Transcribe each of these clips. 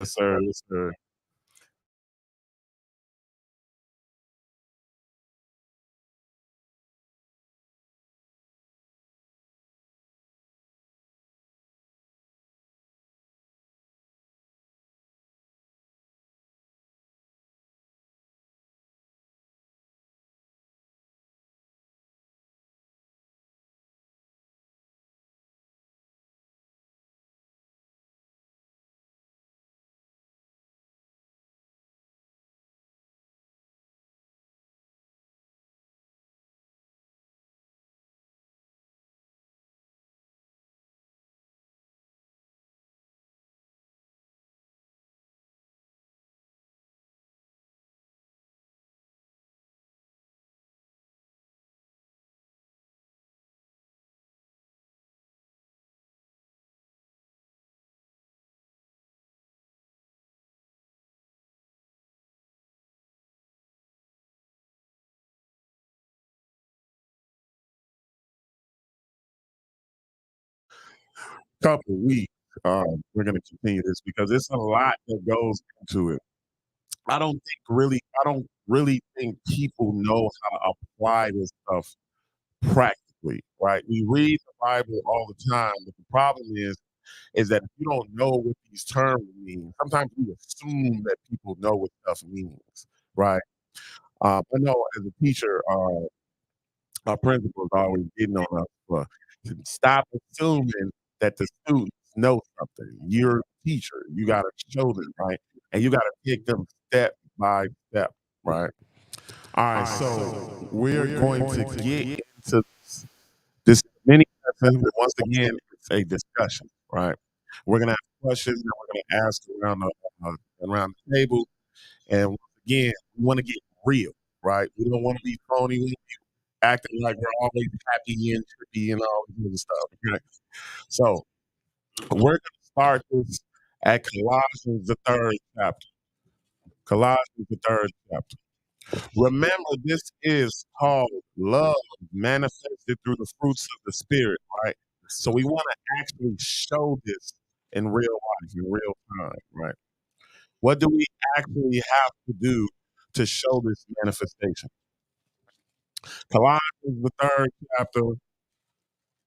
Yes, sir. Yes, sir. Couple weeks. We're gonna continue this because it's a lot that goes into it. I don't really think people know how to apply this stuff practically, right? We read the Bible all the time, but the problem is that if you don't know what these terms mean, sometimes we assume that people know what stuff means, right? I know as a teacher, our principals are always getting on us for to stop assuming that the students know something. You're a teacher. You gotta show them, right? And you gotta take them step by step, right? All right, so we're going to get into this mini lesson. But once again, it's a discussion, right? We're gonna have questions that we're gonna ask around the table, and once again, we want to get real, right? We don't want to be phony. We wanna be acting like we're always happy and trippy and all this other stuff. Okay? So we're gonna start this at Colossians the third chapter. Colossians the third chapter. Remember, this is called love manifested through the fruits of the spirit, right? So we want to actually show this in real life, in real time, right? What do we actually have to do to show this manifestation? Colossians the third chapter,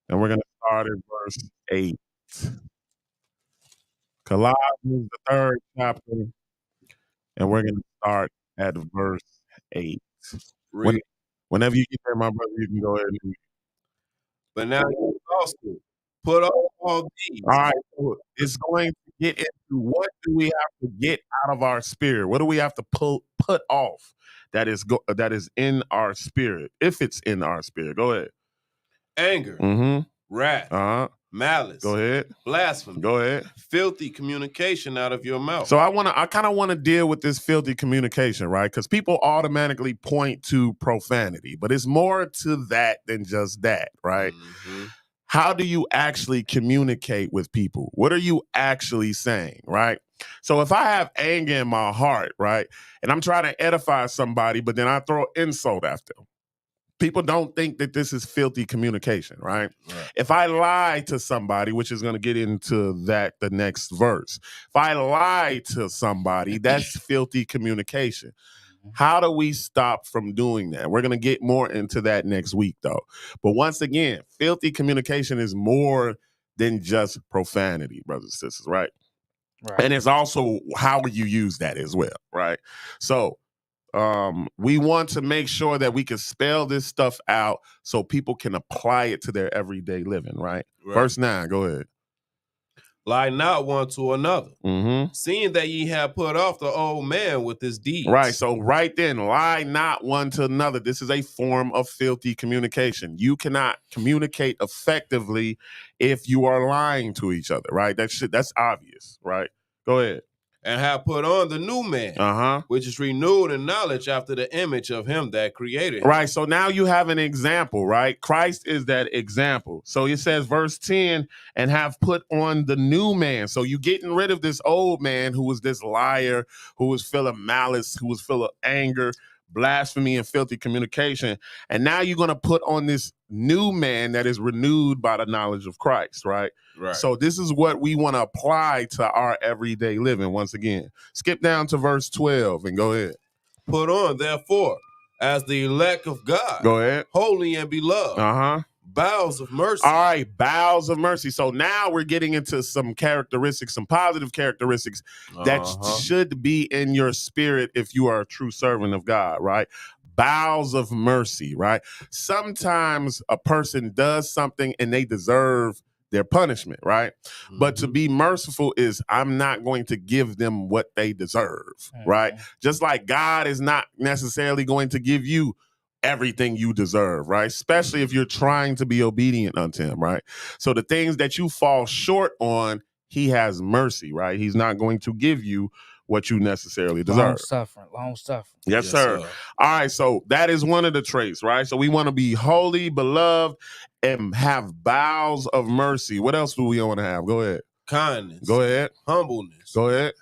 and we're going to start at verse 8. Colossians the third chapter, and we're going to start at verse 8. When, Read. whenever you get there, my brother, you can go ahead and But now you also put off all these. all right, so it's going to get into what do we have to get out of our spirit? What do we have to put off that is in our spirit? If it's in our spirit, go ahead. Anger, Mm-hmm. wrath, Uh-huh. malice, Go ahead. blasphemy, Go ahead. filthy communication out of your mouth. So I kind of want to deal with this filthy communication, right? Because people automatically point to profanity, but it's more to that than just that, right? Mhm. How do you actually communicate with people? What are you actually saying, right? So if I have anger in my heart, right, and I'm trying to edify somebody, but then I throw insult after them, people don't think that this is filthy communication, right? If I lie to somebody, which is going to get into that the next verse, if I lie to somebody, that's filthy communication. How do we stop from doing that? We're going to get more into that next week, though. But once again, filthy communication is more than just profanity, brothers and sisters, right? Right. And it's also how you use that as well, right? So we want to make sure that we can spell this stuff out so people can apply it to their everyday living, right? Verse 9, go ahead. Lie not one to another, Mm-hmm. seeing that ye have put off the old man with his deeds. Right. So right then, lie not one to another. This is a form of filthy communication. You cannot communicate effectively if you are lying to each other, right? That's obvious, right? Go ahead. And have put on the new man, Uh-huh. which is renewed in knowledge after the image of him that created him. Right. So now you have an example, right? Christ is that example. So it says, verse 10, and have put on the new man. So you're getting rid of this old man who was this liar, who was full of malice, who was full of anger, blasphemy, and filthy communication. And now you're going to put on this new man that is renewed by the knowledge of Christ, right? Right. So this is what we want to apply to our everyday living. Once again, skip down to verse 12 and go ahead. Put on, therefore, as the elect of God, Go ahead. holy and beloved, bowels of mercy. All right, bowels of mercy. So now we're getting into some characteristics, some positive characteristics that should be in your spirit if you are a true servant of God, right? Bowels of mercy, right? Sometimes a person does something and they deserve their punishment, right? But to be merciful is I'm not going to give them what they deserve, right? Just like God is not necessarily going to give you everything you deserve, right? Especially if you're trying to be obedient unto him, right? So the things that you fall short on, he has mercy, right? He's not going to give you what you necessarily deserve. Long suffering. Yes, sir. All right, so that is one of the traits, right? So we want to be holy, beloved, and have bowels of mercy. What else do we want to have? Go ahead. Kindness. Go ahead. Humbleness. Go ahead.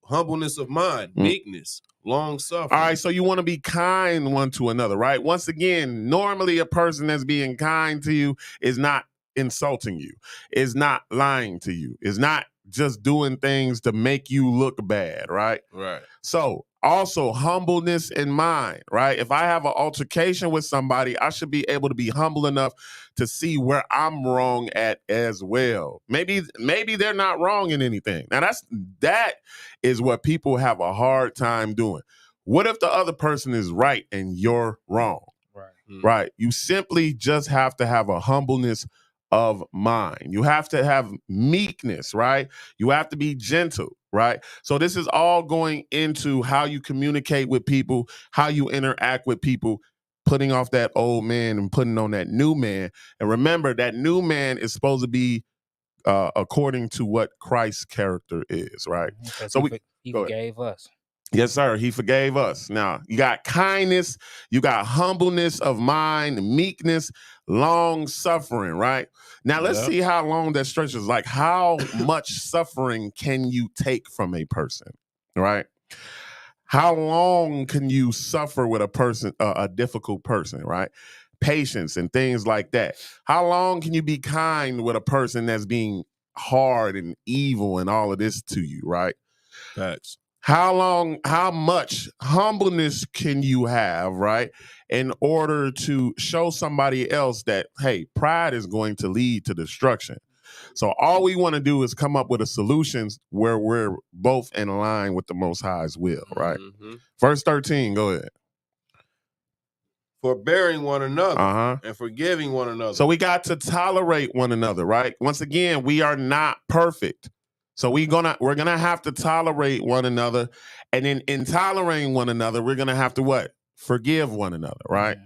Humbleness of mind, meekness, long suffering. All right, so you want to be kind one to another, right? Once again, normally a person that's being kind to you is not insulting you, is not lying to you, is not just doing things to make you look bad, right? Right. So also humbleness in mind, right? If I have an altercation with somebody, I should be able to be humble enough to see where I'm wrong at as well. Maybe they're not wrong in anything. Now that is what people have a hard time doing. What if the other person is right and you're wrong? Right. You simply just have to have a humbleness of mind. You have to have meekness, right? You have to be gentle, right? So this is all going into how you communicate with people, how you interact with people, putting off that old man and putting on that new man. And remember, that new man is supposed to be according to what Christ's character is, right? So he forgave us. Yes, sir. He forgave us. Now, you got kindness, you got humbleness of mind, meekness, long suffering, right? Now, let's see how long that stretches. Like, how much suffering can you take from a person, right? How long can you suffer with a person, a difficult person, right? Patience and things like that. How long can you be kind with a person that's being hard and evil and all of this to you, right? Facts. How much humbleness can you have, right? In order to show somebody else that, hey, pride is going to lead to destruction. So all we want to do is come up with a solution where we're both in line with the Most High's will, right? Verse 13, go ahead. Forbearing one another and forgiving one another. So we got to tolerate one another, right? Once again, we are not perfect. So we're gonna have to tolerate one another, and in tolerating one another, we're gonna have to what? Forgive one another, right?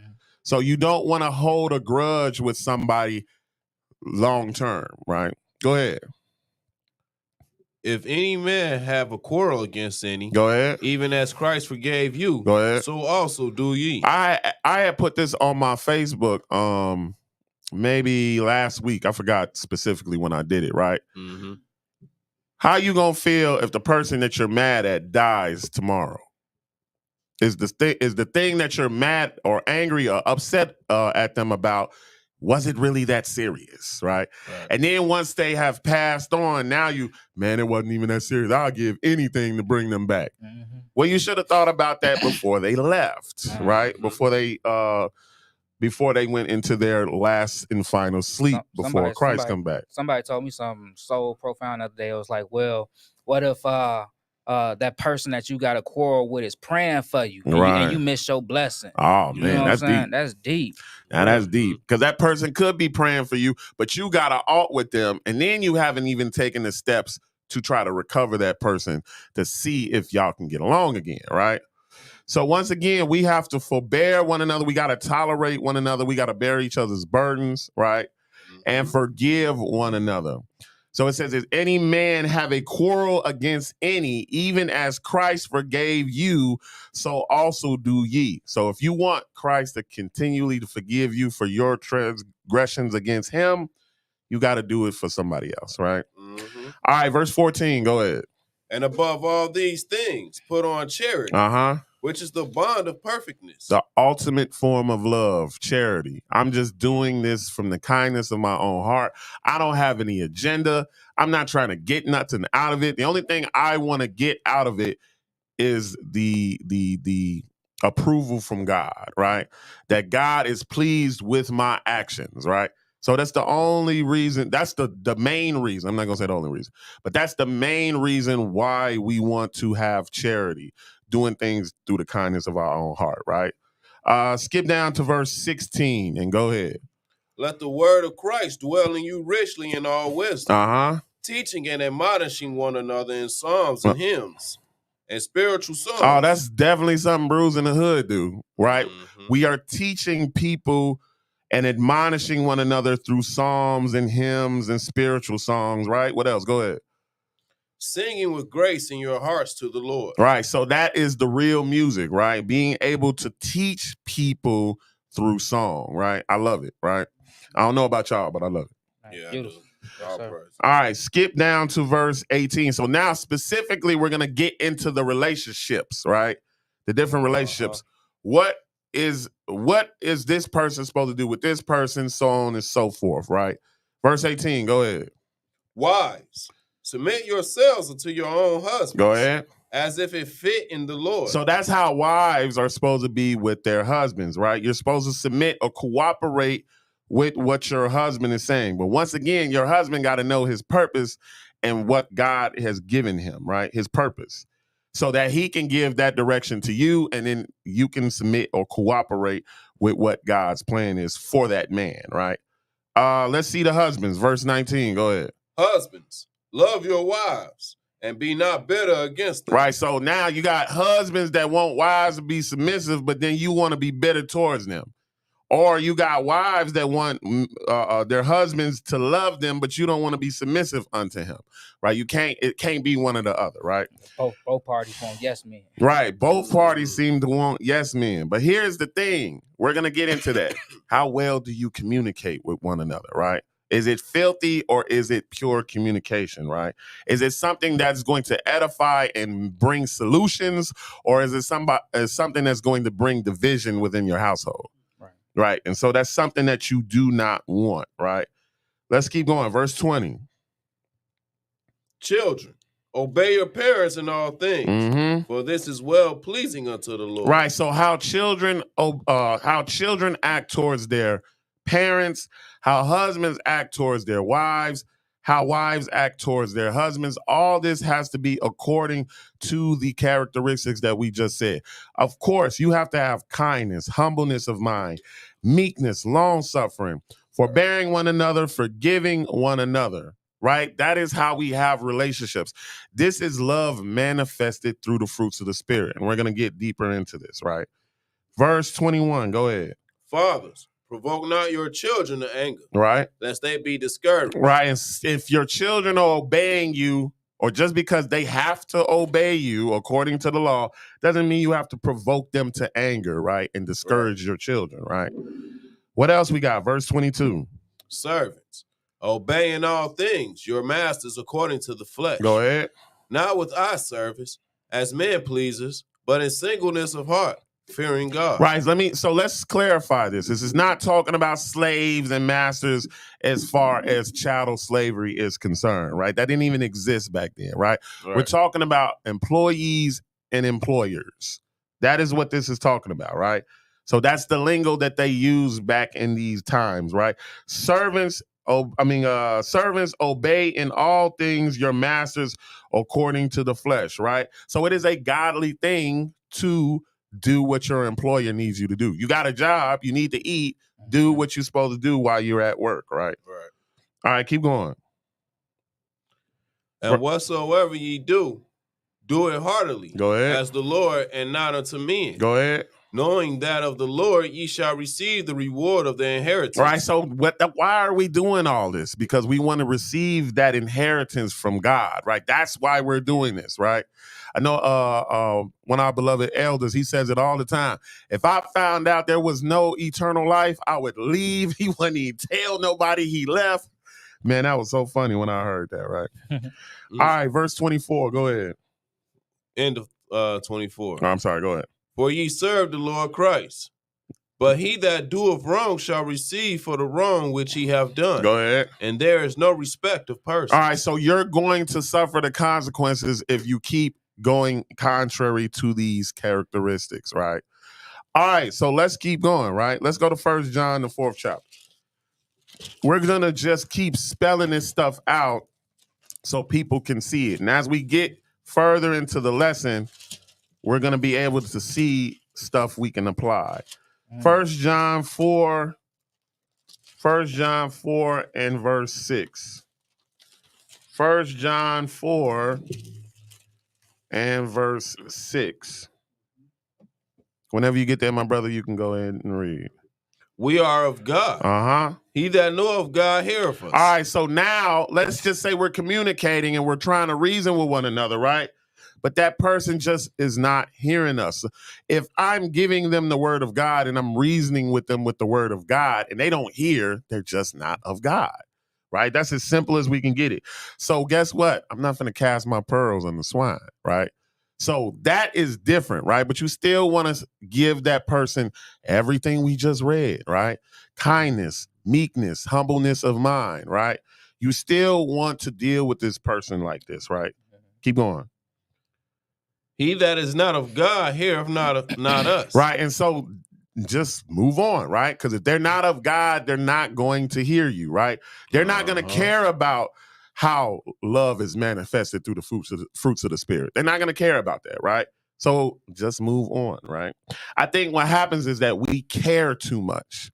So you don't want to hold a grudge with somebody long term, right? Go ahead. If any man have a quarrel against any, go ahead. Even as Christ forgave you, go ahead. So also do ye. I had put this on my Facebook maybe last week. I forgot specifically when I did it, right? How you gonna feel if the person that you're mad at dies tomorrow? Is the thing that you're mad or angry or upset at them about, was it really that serious, right? And then once they have passed on, now man, it wasn't even that serious. I'll give anything to bring them back. Well, you should have thought about that before they left, right? Before they went into their last and final sleep before Christ come back. Somebody told me something so profound the other day. I was like, well, what if that person that you got a quarrel with is praying for you and you miss your blessing? Oh, you man, that's deep. That's deep. Now that's deep, because that person could be praying for you, but you got to alt with them, and then you haven't even taken the steps to try to recover that person to see if y'all can get along again, right? So once again, we have to forbear one another. We got to tolerate one another. We got to bear each other's burdens, right? And forgive one another. So it says, if any man have a quarrel against any, even as Christ forgave you, so also do ye. So if you want Christ to continually to forgive you for your transgressions against him, you got to do it for somebody else, right? All right, verse 14, go ahead. And above all these things, put on charity, which is the bond of perfectness. The ultimate form of love, charity. I'm just doing this from the kindness of my own heart. I don't have any agenda. I'm not trying to get nothing out of it. The only thing I want to get out of it is the approval from God, right? That God is pleased with my actions, right? So that's the only reason, that's the main reason. I'm not gonna say the only reason, but that's the main reason why we want to have charity, doing things through the kindness of our own heart, right? Skip down to verse 16 and go ahead. Let the word of Christ dwell in you richly in all wisdom, teaching and admonishing one another in psalms and hymns and spiritual songs. Oh, that's definitely something Bruce in the Hood do, right? We are teaching people and admonishing one another through psalms and hymns and spiritual songs, right? What else? Go ahead. Singing with grace in your hearts to the Lord. Right. So that is the real music, right? Being able to teach people through song, right? I love it, right? I don't know about y'all, but I love it. Yeah, beautiful. All right, skip down to verse 18. So now specifically, we're going to get into the relationships, right? The different relationships. What is this person supposed to do with this person, so on and so forth, right? Verse 18, go ahead. Wives, submit yourselves unto your own husbands. Go ahead. As if it fit in the Lord. So that's how wives are supposed to be with their husbands, right? You're supposed to submit or cooperate with what your husband is saying. But once again, your husband got to know his purpose and what God has given him, right? His purpose. So that he can give that direction to you, and then you can submit or cooperate with what God's plan is for that man, right? Let's see the husbands. Verse 19, go ahead. Husbands, love your wives and be not bitter against them. Right, so now you got husbands that want wives to be submissive, but then you want to be bitter towards them. Or you got wives that want their husbands to love them, but you don't want to be submissive unto him, right? It can't be one or the other, right? Both parties want yes men. Right, both parties seem to want yes men. But here's the thing, we're going to get into that. How well do you communicate with one another, right? Is it filthy or is it pure communication, right? Is it something that's going to edify and bring solutions, or is it something that's going to bring division within your household? Right. And so that's something that you do not want, right? Let's keep going. Verse 20. Children, obey your parents in all things, for this is well pleasing unto the Lord. Right. So how children act towards their parents, how husbands act towards their wives, how wives act towards their husbands, all this has to be according to the characteristics that we just said. Of course, you have to have kindness, humbleness of mind, meekness, long-suffering, forbearing one another, forgiving one another, right? That is how we have relationships. This is love manifested through the fruits of the Spirit. And we're going to get deeper into this, right? Verse 21, go ahead. Fathers, provoke not your children to anger, right? Lest they be discouraged. Right. And if your children are obeying you, or just because they have to obey you according to the law, doesn't mean you have to provoke them to anger, right? And discourage your children, right? What else we got? Verse 22. Servants, obey in all things your masters according to the flesh. Go ahead. Not with eye service, as men pleasers, but in singleness of heart, fearing God. Right. So let's clarify this. This is not talking about slaves and masters as far as chattel slavery is concerned, right? That didn't even exist back then, right? We're talking about employees and employers. That is what this is talking about, right? So that's the lingo that they use back in these times, right? Servants obey in all things your masters according to the flesh, right? So it is a godly thing to do what your employer needs you to do. You got a job, you need to eat, do what you're supposed to do while you're at work, right? Right. All right, keep going. And whatsoever ye do, do it heartily. Go ahead. As the Lord and not unto men. Go ahead. Knowing that of the Lord ye shall receive the reward of the inheritance. Right. So why are we doing all this? Because we want to receive that inheritance from God, right? That's why we're doing this, right? I know one of our beloved elders, he says it all the time. If I found out there was no eternal life, I would leave. He wouldn't even tell nobody he left. Man, that was so funny when I heard that, right? All right, verse 24, go ahead. End of 24. Oh, I'm sorry, go ahead. For ye serve the Lord Christ. But he that doeth wrong shall receive for the wrong which he have done. Go ahead. And there is no respect of persons. All right, so you're going to suffer the consequences if you keep going contrary to these characteristics, right? All right, so let's keep going, right? Let's go to 1 John, the 4th chapter. We're going to just keep spelling this stuff out so people can see it. And as we get further into the lesson, we're going to be able to see stuff we can apply. 1 John 4 and verse 6. 1 John 4 and verse 6. Whenever you get there, my brother, you can go ahead and read. We are of God. Uh-huh. He that knoweth God heareth us. All right, so now let's just say we're communicating and we're trying to reason with one another, right? But that person just is not hearing us. If I'm giving them the word of God and I'm reasoning with them with the word of God and they don't hear, they're just not of God, right? That's as simple as we can get it. So guess what? I'm not going to cast my pearls on the swine, right? So that is different, right? But you still want to give that person everything we just read, right? Kindness, meekness, humbleness of mind, right? You still want to deal with this person like this, right? Keep going. He that is not of God heareth not us. Right, and so just move on, right? Because if they're not of God, they're not going to hear you, right? They're not going to care about how love is manifested through the fruits of the Spirit. They're not going to care about that, right? So just move on, right? I think what happens is that we care too much.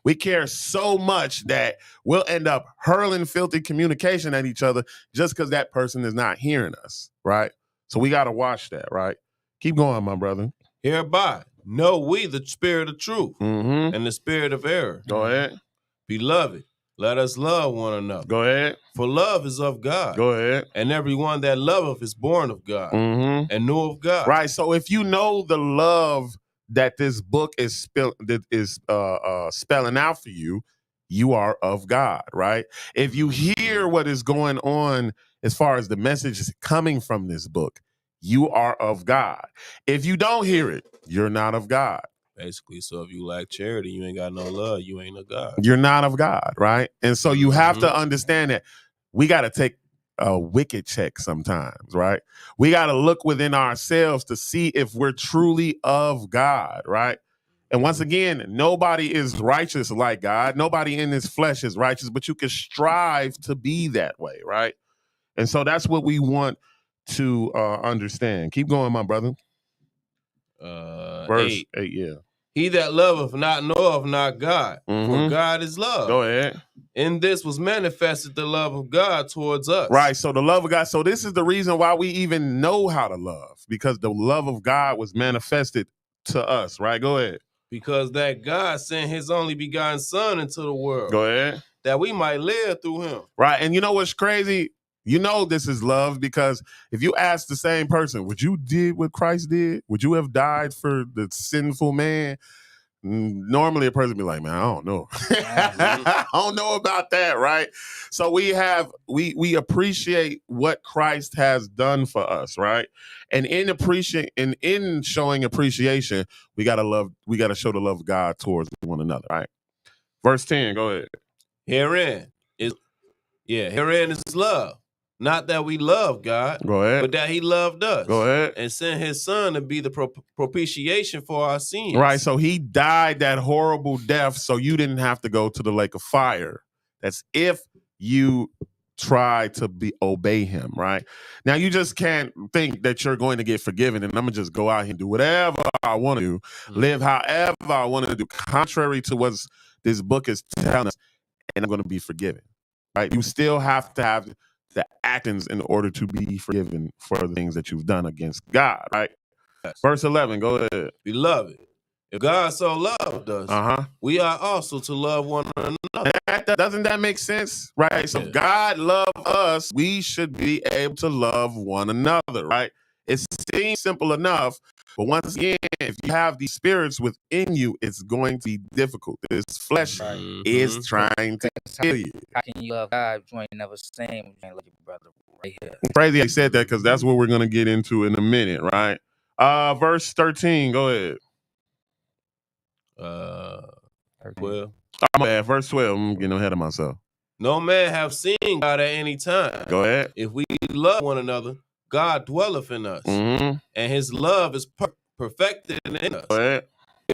We care so much that we'll end up hurling filthy communication at each other just because that person is not hearing us, right? So we got to watch that, right? Keep going, my brother. Hereby know we the spirit of truth and the spirit of error. Go ahead. Beloved, let us love one another. Go ahead. For love is of God. Go ahead. And everyone that loveth is born of God and know of God. Right. So if you know the love that this book is spelling out for you, you are of God, right? If you hear what is going on as far as the message is coming from this book, you are of God. If you don't hear it, you're not of God. Basically, so if you lack charity, you ain't got no love, you ain't of God. You're not of God, right? And so you have to understand that we got to take a wicked check sometimes, right? We got to look within ourselves to see if we're truly of God, right? And once again, nobody is righteous like God. Nobody in this flesh is righteous, but you can strive to be that way, right? And so that's what we want to understand. Keep going, my brother. Verse 8, yeah. He that loveth not knoweth not God, for God is love. Go ahead. In this was manifested the love of God towards us. Right, so the love of God. So this is the reason why we even know how to love, because the love of God was manifested to us, right? Go ahead. Because that God sent his only begotten son into the world. Go ahead. That we might live through him. Right, and you know what's crazy? You know this is love, because if you ask the same person, would you did what Christ did? Would you have died for the sinful man? Normally a person be like, man, I don't know. I don't know about that, right? So we appreciate what Christ has done for us, right? And in showing appreciation, we gotta show the love of God towards one another, right? Verse 10, go ahead. Herein is love. Not that we love God, go ahead, but that he loved us. Go ahead. And sent his son to be the propitiation for our sins. Right, so he died that horrible death so you didn't have to go to the lake of fire. That's if you try to obey him, right? Now, you just can't think that you're going to get forgiven and I'm going to just go out here and do whatever I want to do, live however I want to do, contrary to what this book is telling us, and I'm going to be forgiven, right? You still have to have the actions in order to be forgiven for the things that you've done against God, right? Verse 11, go ahead. Beloved, if God so loved us, we are also to love one another. Doesn't that make sense? Right? So if God loved us, we should be able to love one another, right? It seems simple enough, but once again, if you have these spirits within you, it's going to be difficult. This flesh is trying to kill you. How can you love God if you ain't never seen him? You ain't love your brother right here. Crazy I said that, because that's what we're going to get into in a minute, right? Verse 13. Go ahead. 12. I'm bad. Verse 12. I'm getting ahead of myself. No man have seen God at any time. Go ahead. If we love one another, God dwelleth in us, and his love is perfected in us. Go ahead.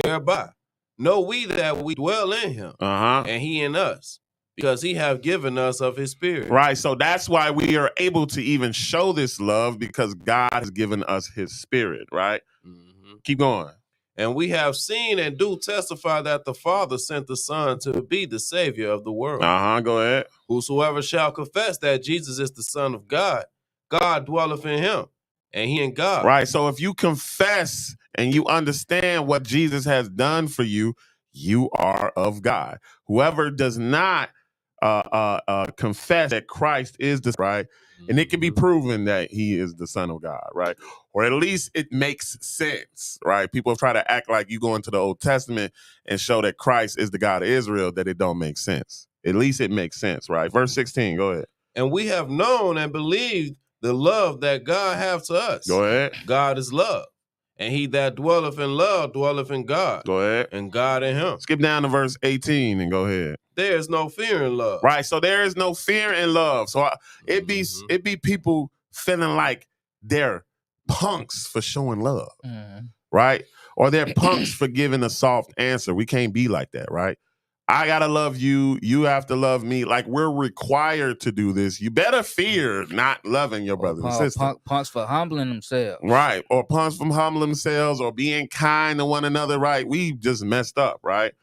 Thereby know we that we dwell in him, and he in us, because he have given us of his spirit. Right. So that's why we are able to even show this love, because God has given us his spirit, right? Keep going. And we have seen and do testify that the Father sent the Son to be the Savior of the world. Go ahead. Whosoever shall confess that Jesus is the Son of God, God dwelleth in him, and he in God. Right. So if you confess and you understand what Jesus has done for you, you are of God. Whoever does not confess that Christ is the right, and it can be proven that he is the Son of God, right? Or at least it makes sense, right? People try to act like you go into the Old Testament and show that Christ is the God of Israel, that it don't make sense. At least it makes sense, right? Verse 16, go ahead. And we have known and believed the love that God hath to us. Go ahead. God is love. And he that dwelleth in love dwelleth in God. Go ahead. And God in him. Skip down to verse 18 and go ahead. There is no fear in love. Right. So there is no fear in love. So it be people feeling like they're punks for showing love. Right. Or they're punks for giving a soft answer. We can't be like that. Right. I gotta love you. You have to love me. Like, we're required to do this. You better fear not loving your brothers and sisters. Punks for humbling themselves. Right. Or punks from humbling themselves or being kind to one another. Right. We just messed up. Right.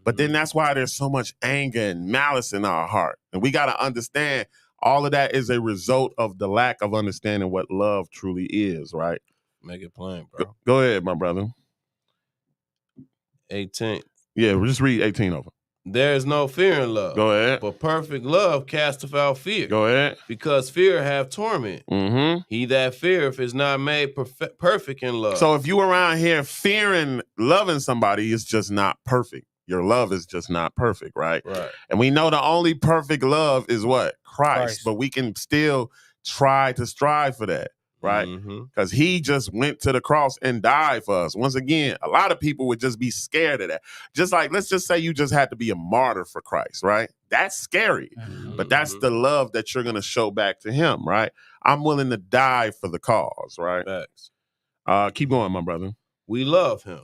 But then that's why there's so much anger and malice in our heart. And we got to understand all of that is a result of the lack of understanding what love truly is. Right. Make it plain, bro. Go ahead, my brother. 18. Yeah, we'll just read 18 over. There is no fear in love. Go ahead. But perfect love casteth out fear. Go ahead. Because fear hath torment. He that feareth is not made perfect in love. So if you around here fearing loving somebody, it's just not perfect. Your love is just not perfect, right? Right. And we know the only perfect love is what? Christ. But we can still try to strive for that. Right? Because he just went to the cross and died for us. Once again, a lot of people would just be scared of that. Just like, let's just say you just had to be a martyr for Christ, right? That's scary. But that's the love that you're going to show back to him, right? I'm willing to die for the cause, right? Facts. Keep going, my brother. We love him.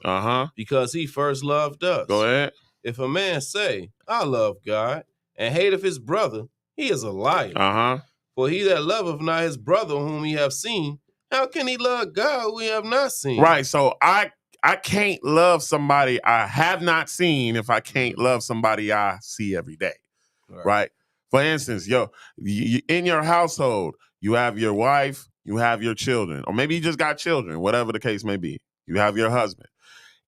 Because he first loved us. Go ahead. If a man say, I love God, and hateth his brother, he is a liar. For he that loveth not his brother whom he have seen, how can he love God who he have not seen? Right. So I can't love somebody I have not seen if I can't love somebody I see every day. Right. For instance, in your household, you have your wife, you have your children, or maybe you just got children, whatever the case may be. You have your husband.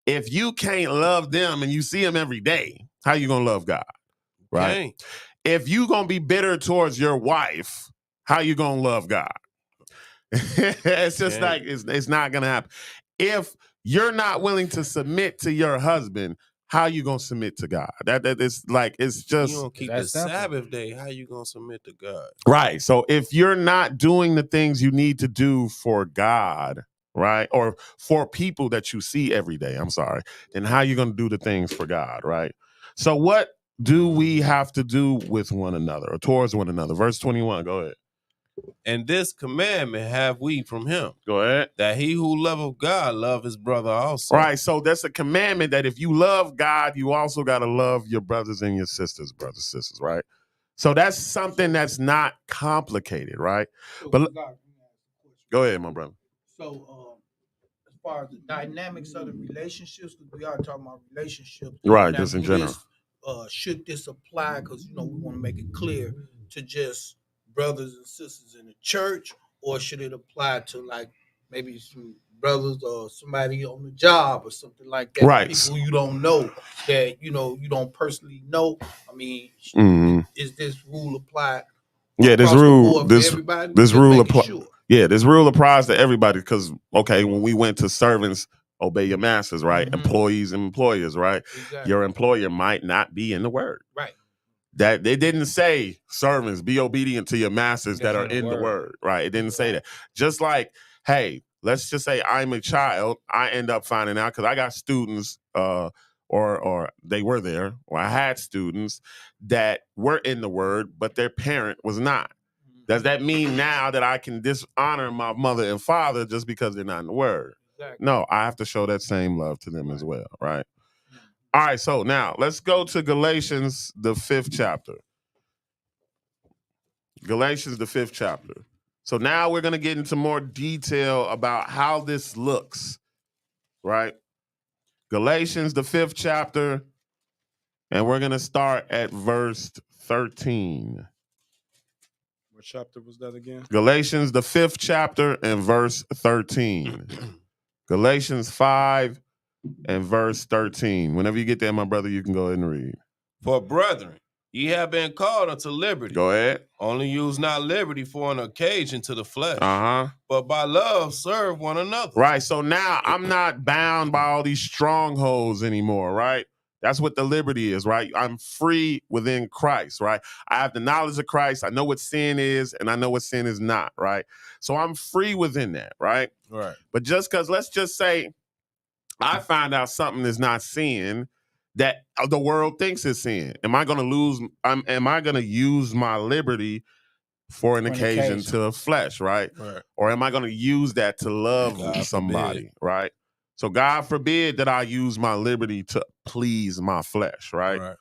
If you can't love them and you see them every day, how you going to love God? Right. If you going to be bitter towards your wife, how you gonna love God? It's just like it's not gonna happen. If you're not willing to submit to your husband, how you gonna submit to God? That is like, it's just, you don't keep the Sabbath day. How you gonna submit to God? Right. So if you're not doing the things you need to do for God, right, or for people that you see every day, I'm sorry, then how you gonna do the things for God, right? So what do we have to do with one another or towards one another? Verse 21. Go ahead. And this commandment have we from him. Go ahead. That he who loveth God love his brother also. Right. So that's a commandment that if you love God, you also got to love your brothers and your sisters, right? So that's something that's not complicated, right? So but go ahead, my brother. So as far as the dynamics of the relationships, because we are talking about relationships. Right, just in general. Should this apply? Because, we want to make it clear to just brothers and sisters in the church, or should it apply to like maybe some brothers or somebody on the job or something like that? Right. People you don't know that you don't personally know. I mean, is this rule applied? Yeah, this rule applies. Sure. Yeah, this rule applies to everybody because when we went to servants, obey your masters, right? Employees and employers, right? Exactly. Your employer might not be in the word. Right. That they didn't say, servants, be obedient to your masters that are in the word, right? It didn't say that. Just like, hey, let's just say I'm a child, I end up finding out because I got students, or they were there, or I had students that were in the word, but their parent was not. Does that mean now that I can dishonor my mother and father just because they're not in the word? Exactly. No, I have to show that same love to them as well, right? All right, so now let's go to Galatians, the 5th chapter. Galatians, the 5th chapter. So now we're going to get into more detail about how this looks, right? Galatians, the 5th chapter, and we're going to start at verse 13. What chapter was that again? Galatians, the 5th chapter, and verse 13. Galatians 5 and verse 13. Whenever you get there, my brother, you can go ahead and read. For brethren, ye have been called unto liberty. Go ahead. Only use not liberty for an occasion to the flesh, Uh-huh. but by love serve one another. Right, so now I'm not bound by all these strongholds anymore, right? That's what the liberty is, right? I'm free within Christ, right? I have the knowledge of Christ. I know what sin is, and I know what sin is not, right? So I'm free within that, right? Right. But just because, let's just say, I find out something is not sin that the world thinks is sin. Am I going to lose? Am I going to use my liberty for an occasion to the flesh, right? Or am I going to use that to love somebody, right? So God forbid that I use my liberty to please my flesh, right?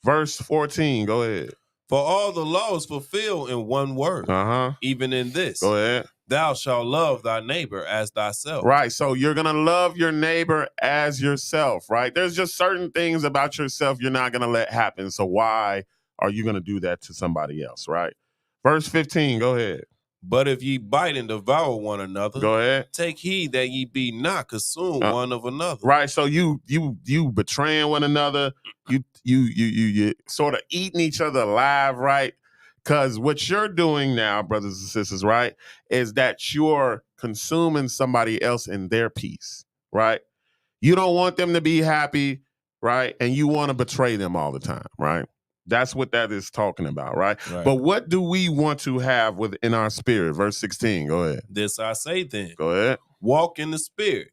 Verse 14, go ahead. For all the law is fulfilled in one word, even in this. Go ahead. Thou shalt love thy neighbor as thyself. Right, so you're going to love your neighbor as yourself, right? There's just certain things about yourself you're not going to let happen. So why are you going to do that to somebody else, right? Verse 15, go ahead. But if ye bite and devour one another, go ahead. Take heed that ye be not consumed one of another. Right. So you betraying one another, you sort of eating each other alive, right? Because what you're doing now, brothers and sisters, right, is that you're consuming somebody else in their peace, right? You don't want them to be happy, right? And you want to betray them all the time, right? That's what that is talking about, right? But what do we want to have within our spirit? Verse 16, go ahead. This I say then. Go ahead. Walk in the spirit,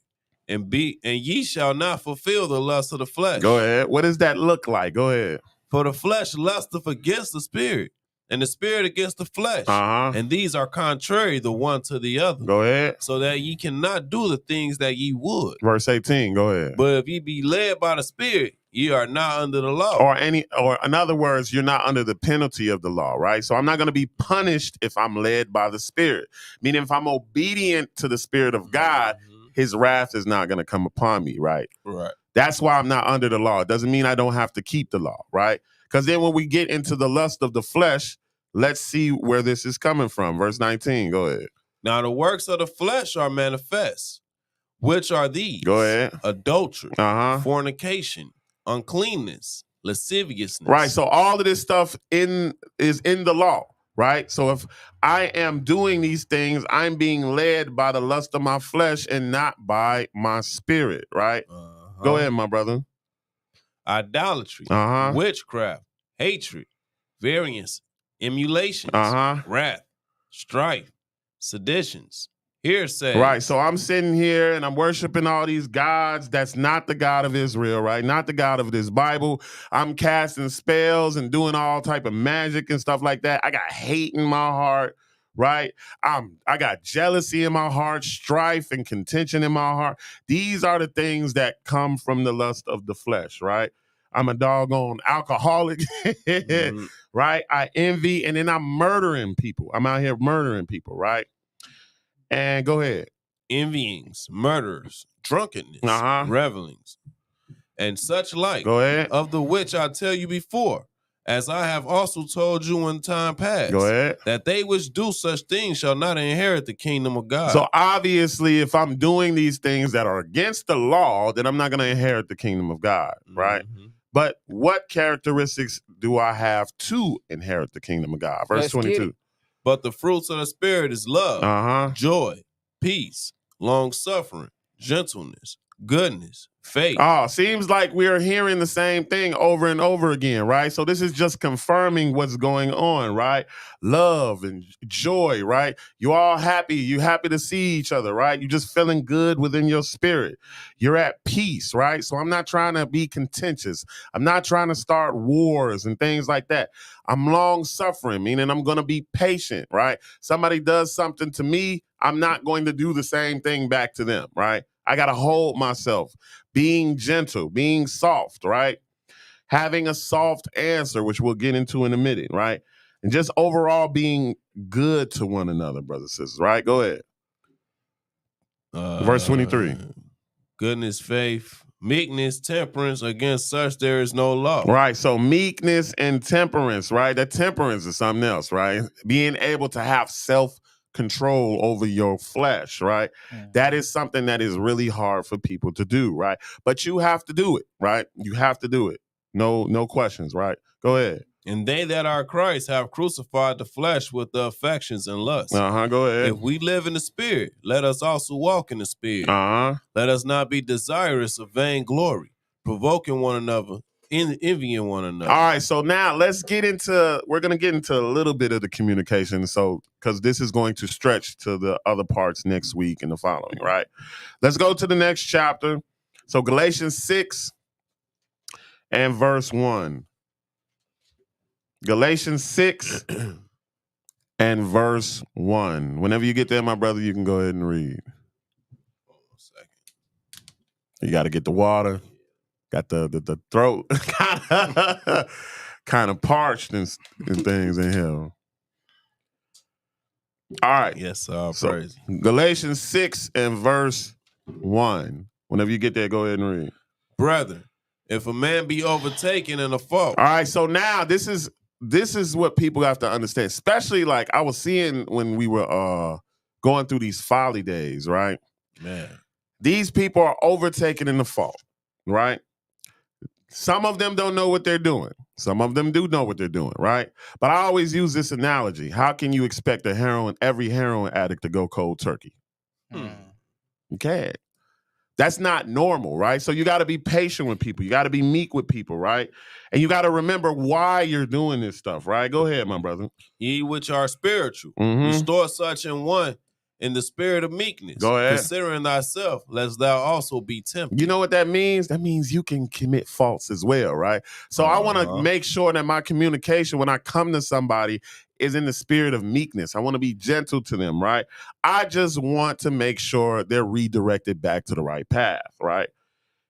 and ye shall not fulfill the lust of the flesh. Go ahead. What does that look like? Go ahead. For the flesh lusteth against the spirit, and the spirit against the flesh. And these are contrary the one to the other. Go ahead. So that ye cannot do the things that ye would. Verse 18, go ahead. But if ye be led by the spirit, ye are not under the law. Or in other words, you're not under the penalty of the law, right? So I'm not going to be punished if I'm led by the spirit. Meaning if I'm obedient to the spirit of God, his wrath is not going to come upon me, right? Right. That's why I'm not under the law. It doesn't mean I don't have to keep the law, right? Because then when we get into the lust of the flesh, let's see where this is coming from. Verse 19, go ahead. Now the works of the flesh are manifest, which are these. Go ahead. Adultery, fornication, uncleanness, lasciviousness. Right, so all of this stuff is in the law, right? So if I am doing these things, I'm being led by the lust of my flesh and not by my spirit, right? Go ahead, my brother. Idolatry, witchcraft, hatred, variance, emulations, wrath, strife, seditions, hearsay. Right, so I'm sitting here and I'm worshiping all these gods. That's not the God of Israel, right? Not the God of this Bible. I'm casting spells and doing all type of magic and stuff like that. I got hate in my heart, right? I got jealousy in my heart, strife and contention in my heart. These are the things that come from the lust of the flesh, right? I'm a doggone alcoholic, right? I envy, and then I'm murdering people. I'm out here murdering people, right? And go ahead. Envyings, murders, drunkenness, revelings, and such like. Go ahead. Of the which I tell you before, as I have also told you in time past. Go ahead. That they which do such things shall not inherit the kingdom of God. So obviously, if I'm doing these things that are against the law, then I'm not going to inherit the kingdom of God, right? But what characteristics do I have to inherit the kingdom of God? Verse 22. But the fruits of the Spirit is love, joy, peace, long-suffering, gentleness, goodness, faith. Oh, seems like we're hearing the same thing over and over again, right? So this is just confirming what's going on, right? Love and joy, right? You all happy. You happy to see each other, right? You just feeling good within your spirit. You're at peace, right? So I'm not trying to be contentious. I'm not trying to start wars and things like that. I'm long suffering, meaning I'm going to be patient, right? Somebody does something to me, I'm not going to do the same thing back to them, right? I got to hold myself, being gentle, being soft, right? Having a soft answer, which we'll get into in a minute, right? And just overall being good to one another, brothers and sisters, right? Go ahead. Verse 23. Goodness, faith, meekness, temperance. Against such there is no law. Right. So meekness and temperance, right? That temperance is something else, right? Being able to have self-control over your flesh, right? That is something that is really hard for people to do, right? But you have to do it, right? You have to do it. No questions, right? Go ahead. And they that are Christ have crucified the flesh with the affections and lusts. Go ahead. If we live in the spirit, let us also walk in the spirit. Let us not be desirous of vainglory, provoking one another, envying one another. All right, so now we're going to get into a little bit of the communication. So, because this is going to stretch to the other parts next week and the following, right? Let's go to the next chapter. So Galatians 6 and verse 1. Galatians 6 and verse 1. Whenever you get there, my brother, you can go ahead and read. You got to get the water. Got the throat kind of parched and things in here. All right. Yes, so praise. Galatians 6 and verse 1. Whenever you get there, go ahead and read. Brethren, if a man be overtaken in a fault. All right, so now this is what people have to understand, especially like I was seeing when we were going through these folly days, right? Man. These people are overtaken in the fault, right? Some of them don't know what they're doing. Some of them do know what they're doing, right? But I always use this analogy. How can you expect every heroin addict to go cold turkey? You can't. That's not normal, right? So you got to be patient with people. You got to be meek with people, right? And you got to remember why you're doing this stuff, right? Go ahead, my brother. Ye which are spiritual, restore such in one in the spirit of meekness. Go ahead. Considering thyself, lest thou also be tempted. You know what that means? That means you can commit faults as well, right? So I want to make sure that my communication when I come to somebody is in the spirit of meekness. I want to be gentle to them, right? I just want to make sure they're redirected back to the right path, right?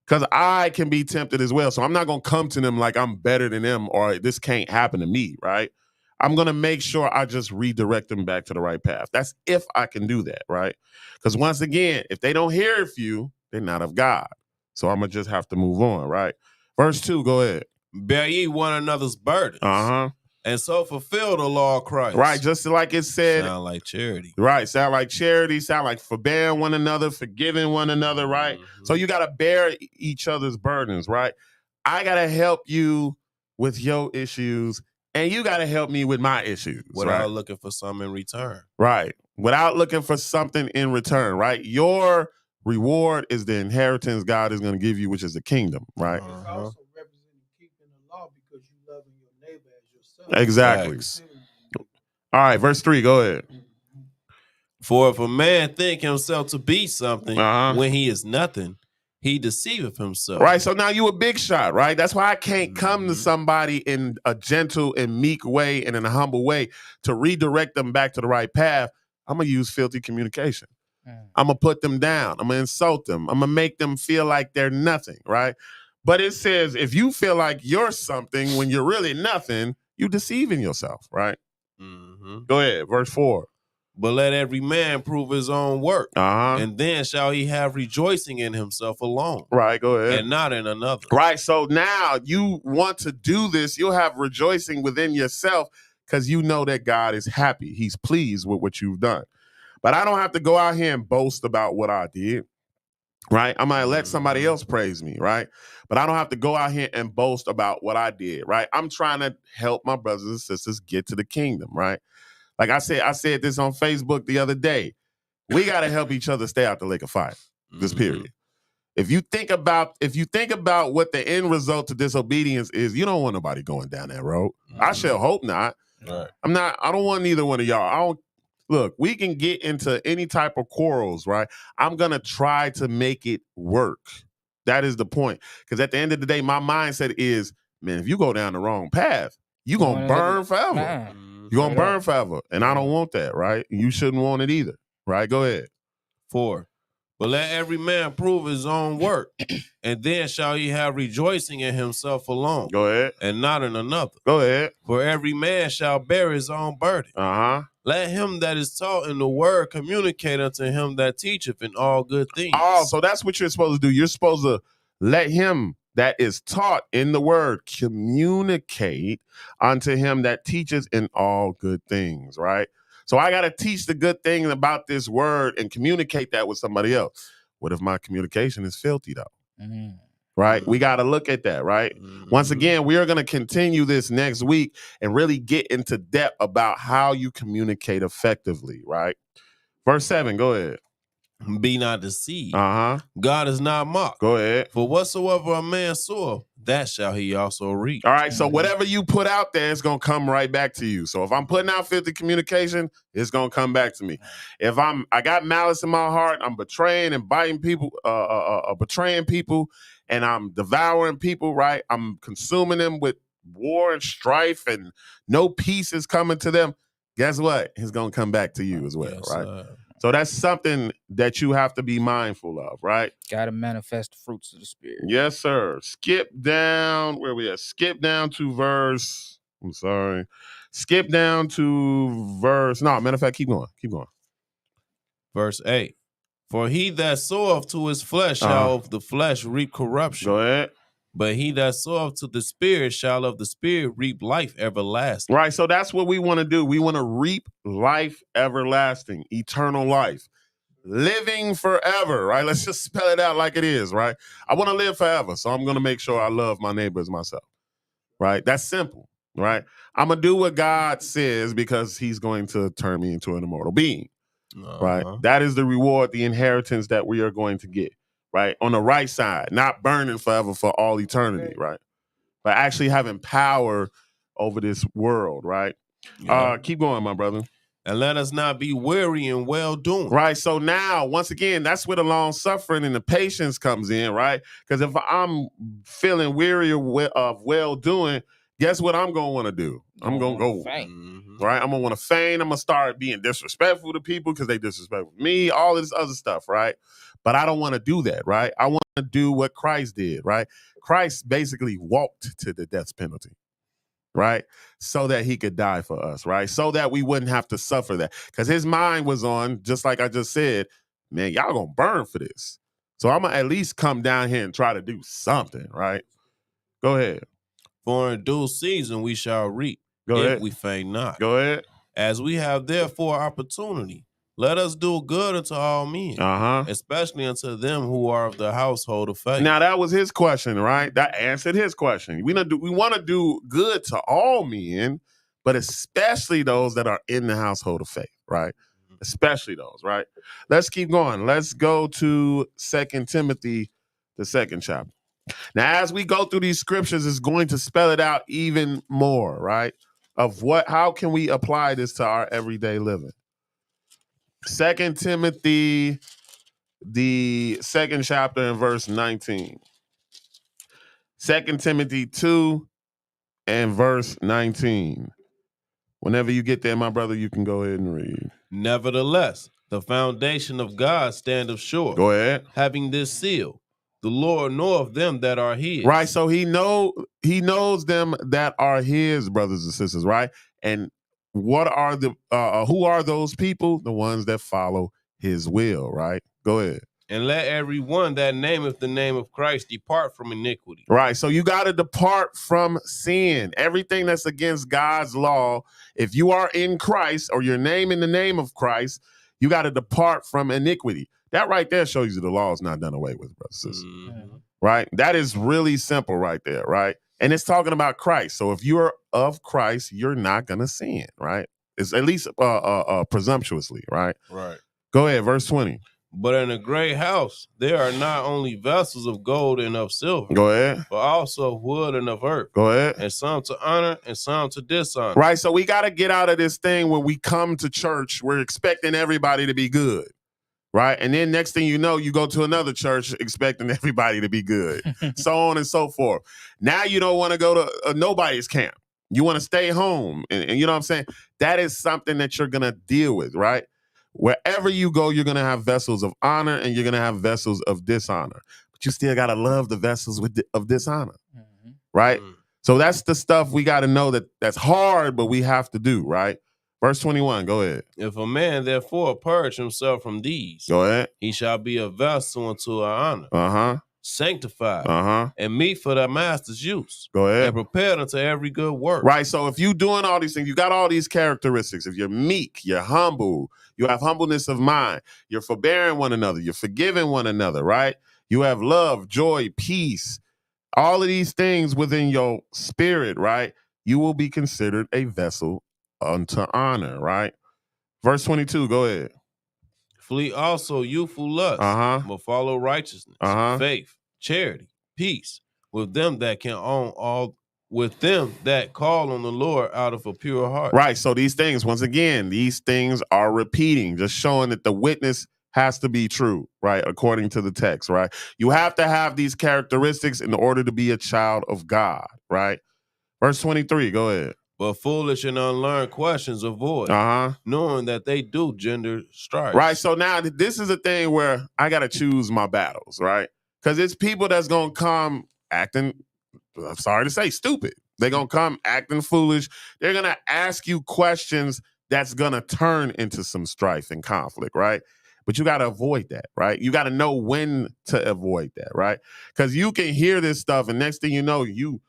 Because I can be tempted as well. So I'm not going to come to them like I'm better than them or this can't happen to me, right? I'm going to make sure I just redirect them back to the right path. That's if I can do that, right? Because once again, if they don't hear of you, they're not of God. So I'm going to just have to move on, right? Verse 2, go ahead. Bear ye one another's burdens. And so fulfill the law of Christ. Right, just like it said. Sound like charity. Right, sound like charity, sound like forbearing one another, forgiving one another, right? So you got to bear each other's burdens, right? I got to help you with your issues, and you got to help me with my issues. Without looking for something in return. Right, without looking for something in return, right? Your reward is the inheritance God is going to give you, which is the kingdom, right? It's also representing keeping the law because you loving your neighbor as yourself. Exactly. All right, verse 3, go ahead. For if a man think himself to be something when he is nothing, he deceiveth himself. Right, so now you a big shot, right? That's why I can't come to somebody in a gentle and meek way and in a humble way to redirect them back to the right path. I'm going to use filthy communication. I'm going to put them down. I'm going to insult them. I'm going to make them feel like they're nothing, right? But it says if you feel like you're something when you're really nothing, you're deceiving yourself, right? Go ahead, verse 4. But let every man prove his own work, and then shall he have rejoicing in himself alone. Right, go ahead. And not in another. Right, so now you want to do this, you'll have rejoicing within yourself because you know that God is happy. He's pleased with what you've done. But I don't have to go out here and boast about what I did, right? I might let somebody else praise me, right? But I don't have to go out here and boast about what I did, right? I'm trying to help my brothers and sisters get to the kingdom, right? Like I said this on Facebook the other day. We got to help each other stay out the lake of fire, this period. If you think about what the end result to disobedience is, you don't want nobody going down that road. I shall hope not. Right. I don't want neither one of y'all. Look, we can get into any type of quarrels, right? I'm gonna try to make it work. That is the point. Because at the end of the day, my mindset is, man, if you go down the wrong path, you're gonna burn forever. You're gonna burn forever. And I don't want that, right? You shouldn't want it either. Right? Go ahead. 4. But let every man prove his own work, and then shall he have rejoicing in himself alone. Go ahead. And not in another. Go ahead. For every man shall bear his own burden. Let him that is taught in the word communicate unto him that teacheth in all good things. Oh, so that's what you're supposed to do. You're supposed to let him that is taught in the word communicate unto him that teaches in all good things, right? So I got to teach the good thing about this word and communicate that with somebody else. What if my communication is filthy, though? Right? We got to look at that, right? Once again, we are going to continue this next week and really get into depth about how you communicate effectively, right? Verse 7, go ahead. Be not deceived. God is not mocked. Go ahead. For whatsoever a man soweth, that shall he also reap. All right, so whatever you put out there, it's going to come right back to you. So if I'm putting out filthy communication, it's going to come back to me. If I got malice in my heart, I'm betraying and biting people, betraying people, and I'm devouring people, right? I'm consuming them with war and strife, and no peace is coming to them. Guess what? It's going to come back to you as well, right? So that's something that you have to be mindful of, right? Got to manifest the fruits of the Spirit. Yes, sir. Skip down. Where we at? Skip down to verse. I'm sorry. Skip down to verse. No, matter of fact, keep going. Keep going. Verse 8. For he that soweth to his flesh shall of the flesh reap corruption. Go ahead. But he that soweth to the Spirit shall of the Spirit reap life everlasting. Right, so that's what we want to do. We want to reap life everlasting, eternal life, living forever, right? Let's just spell it out like it is, right? I want to live forever, so I'm going to make sure I love my neighbor as myself, right? That's simple, right? I'm going to do what God says because he's going to turn me into an immortal being, right? That is the reward, the inheritance that we are going to get. Right, on the right side, not burning forever for all eternity, right? But actually having power over this world, right? Yeah. Keep going, my brother. And let us not be weary in well-doing. Right, so now, once again, that's where the long-suffering and the patience comes in, right? Because if I'm feeling weary of well-doing, guess what I'm going to want to do? I'm going to go, right? I'm going to want to feign. I'm going to start being disrespectful to people because they disrespectful me, all this other stuff, right? But I don't want to do that, right? I want to do what Christ did, right? Christ basically walked to the death penalty, right? So that he could die for us, right? So that we wouldn't have to suffer that. Because his mind was on, just like I just said, man, y'all going to burn for this. So I'm going to at least come down here and try to do something, right? Go ahead. For in due season we shall reap, if we faint not. Go ahead. As we have therefore opportunity, let us do good unto all men, especially unto them who are of the household of faith. Now, that was his question, right? That answered his question. We want to do good to all men, but especially those that are in the household of faith, right? Especially those, right? Let's keep going. Let's go to 2 Timothy, the 2nd chapter. Now, as we go through these scriptures, it's going to spell it out even more, right? Of how can we apply this to our everyday living? 2 Timothy, the 2nd chapter and verse 19. 2 Timothy 2 and verse 19. Whenever you get there, my brother, you can go ahead and read. Nevertheless, the foundation of God standeth sure. Go ahead. Having this seal, the Lord knoweth them that are his. Right, so he knows them that are his, brothers and sisters, right? And what are who are those people? The ones that follow his will, right? Go ahead. And let every one that nameth the name of Christ depart from iniquity. Right, so you got to depart from sin. Everything that's against God's law, if you are in Christ or your name in the name of Christ, you got to depart from iniquity. That right there shows you the law is not done away with, brothers and sisters. Right? That is really simple right there, right? And it's talking about Christ. So if you're of Christ, you're not going to sin, right? It's at least presumptuously, right? Right. Go ahead, verse 20. But in a great house, there are not only vessels of gold and of silver, Go ahead. but also of wood and of earth. Go ahead. And some to honor and some to dishonor. Right, so we got to get out of this thing when we come to church, we're expecting everybody to be good, right? And then next thing you know, you go to another church expecting everybody to be good, so on and so forth. Now you don't want to go to nobody's camp. You want to stay home. And you know what I'm saying? That is something that you're going to deal with, right? Wherever you go, you're going to have vessels of honor and you're going to have vessels of dishonor. But you still got to love the vessels of dishonor, right? So that's the stuff we got to know that's hard, but we have to do, right? Verse 21, go ahead. If a man therefore purge himself from these, go ahead, he shall be a vessel unto our honor, sanctified, and meet for the master's use. Go ahead. And prepared unto every good work. Right, so if you doing all these things, you got all these characteristics. If you're meek, you're humble, you have humbleness of mind, you're forbearing one another, you're forgiving one another, right? You have love, joy, peace, all of these things within your spirit, right? You will be considered a vessel unto honor, right? Verse 22, go ahead. Flee also youthful lust, but follow righteousness, faith, charity, peace, with them that can own all, with them that call on the Lord out of a pure heart. Right, so these things, once again, these things are repeating, just showing that the witness has to be true, right? According to the text, right? You have to have these characteristics in order to be a child of God, right? Verse 23, go ahead. But foolish and unlearned questions avoid, knowing that they do gender strife. Right, so now this is a thing where I got to choose my battles, right? Because it's people that's going to come acting, I'm sorry to say, stupid. They're going to come acting foolish. They're going to ask you questions that's going to turn into some strife and conflict, right? But you got to avoid that, right? You got to know when to avoid that, right? Because you can hear this stuff and next thing you know, you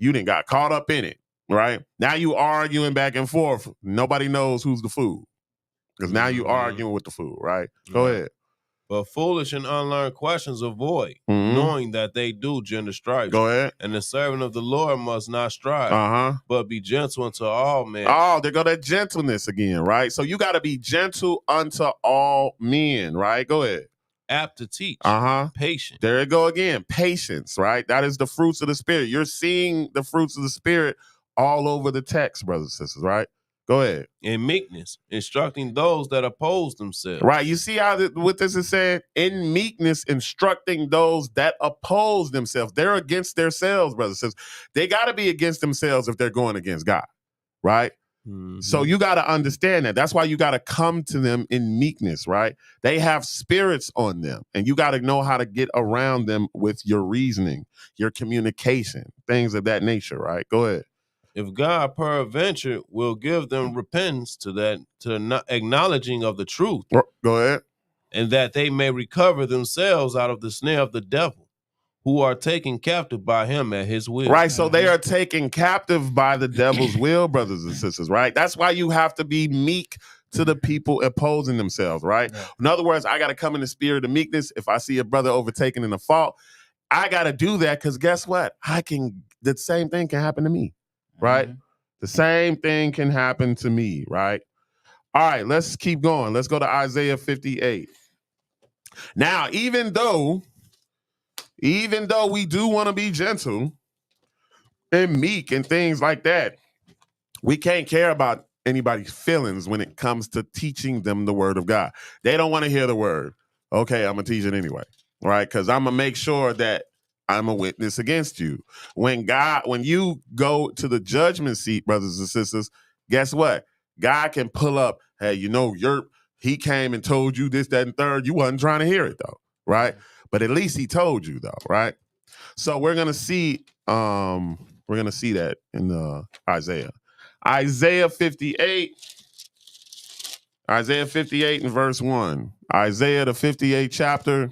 done got caught up in it, right? Now you arguing back and forth. Nobody knows who's the fool because now you arguing with the fool, right? Go ahead. But foolish and unlearned questions avoid, knowing that they do gender strife. Go ahead. And the servant of the Lord must not strive, but be gentle unto all men. Oh, there go that gentleness again, right? So you got to be gentle unto all men, right? Go ahead. Apt to teach. Patient. There you go again. Patience, right? That is the fruits of the Spirit. You're seeing the fruits of the Spirit all over the text, brothers and sisters, right? Go ahead. In meekness, instructing those that oppose themselves. Right. You see how what this is saying? In meekness, instructing those that oppose themselves. They're against themselves, brothers and sisters. They got to be against themselves if they're going against God, right? So you got to understand that. That's why you got to come to them in meekness, right? They have spirits on them, and you got to know how to get around them with your reasoning, your communication, things of that nature, right? Go ahead. If God peradventure will give them repentance to the acknowledging of the truth. Go ahead. And that they may recover themselves out of the snare of the devil, who are taken captive by him at his will. Right, so they are taken captive by the devil's will, brothers and sisters, right? That's why you have to be meek to the people opposing themselves, right? Yeah. In other words, I got to come in the spirit of meekness. If I see a brother overtaken in a fault, I got to do that because guess what? The same thing can happen to me. Right? The same thing can happen to me, right? All right, let's keep going. Let's go to Isaiah 58. Now, even though we do want to be gentle and meek and things like that, we can't care about anybody's feelings when it comes to teaching them the word of God. They don't want to hear the word. Okay, I'm going to teach it anyway, right? Because I'm going to make sure that I'm a witness against you. When you go to the judgment seat, brothers and sisters, guess what? God can pull up, hey, he came and told you this, that, and third. You wasn't trying to hear it though, right? But at least he told you though, right? So we're gonna see that in Isaiah. Isaiah 58 and verse 1. Isaiah the 58th chapter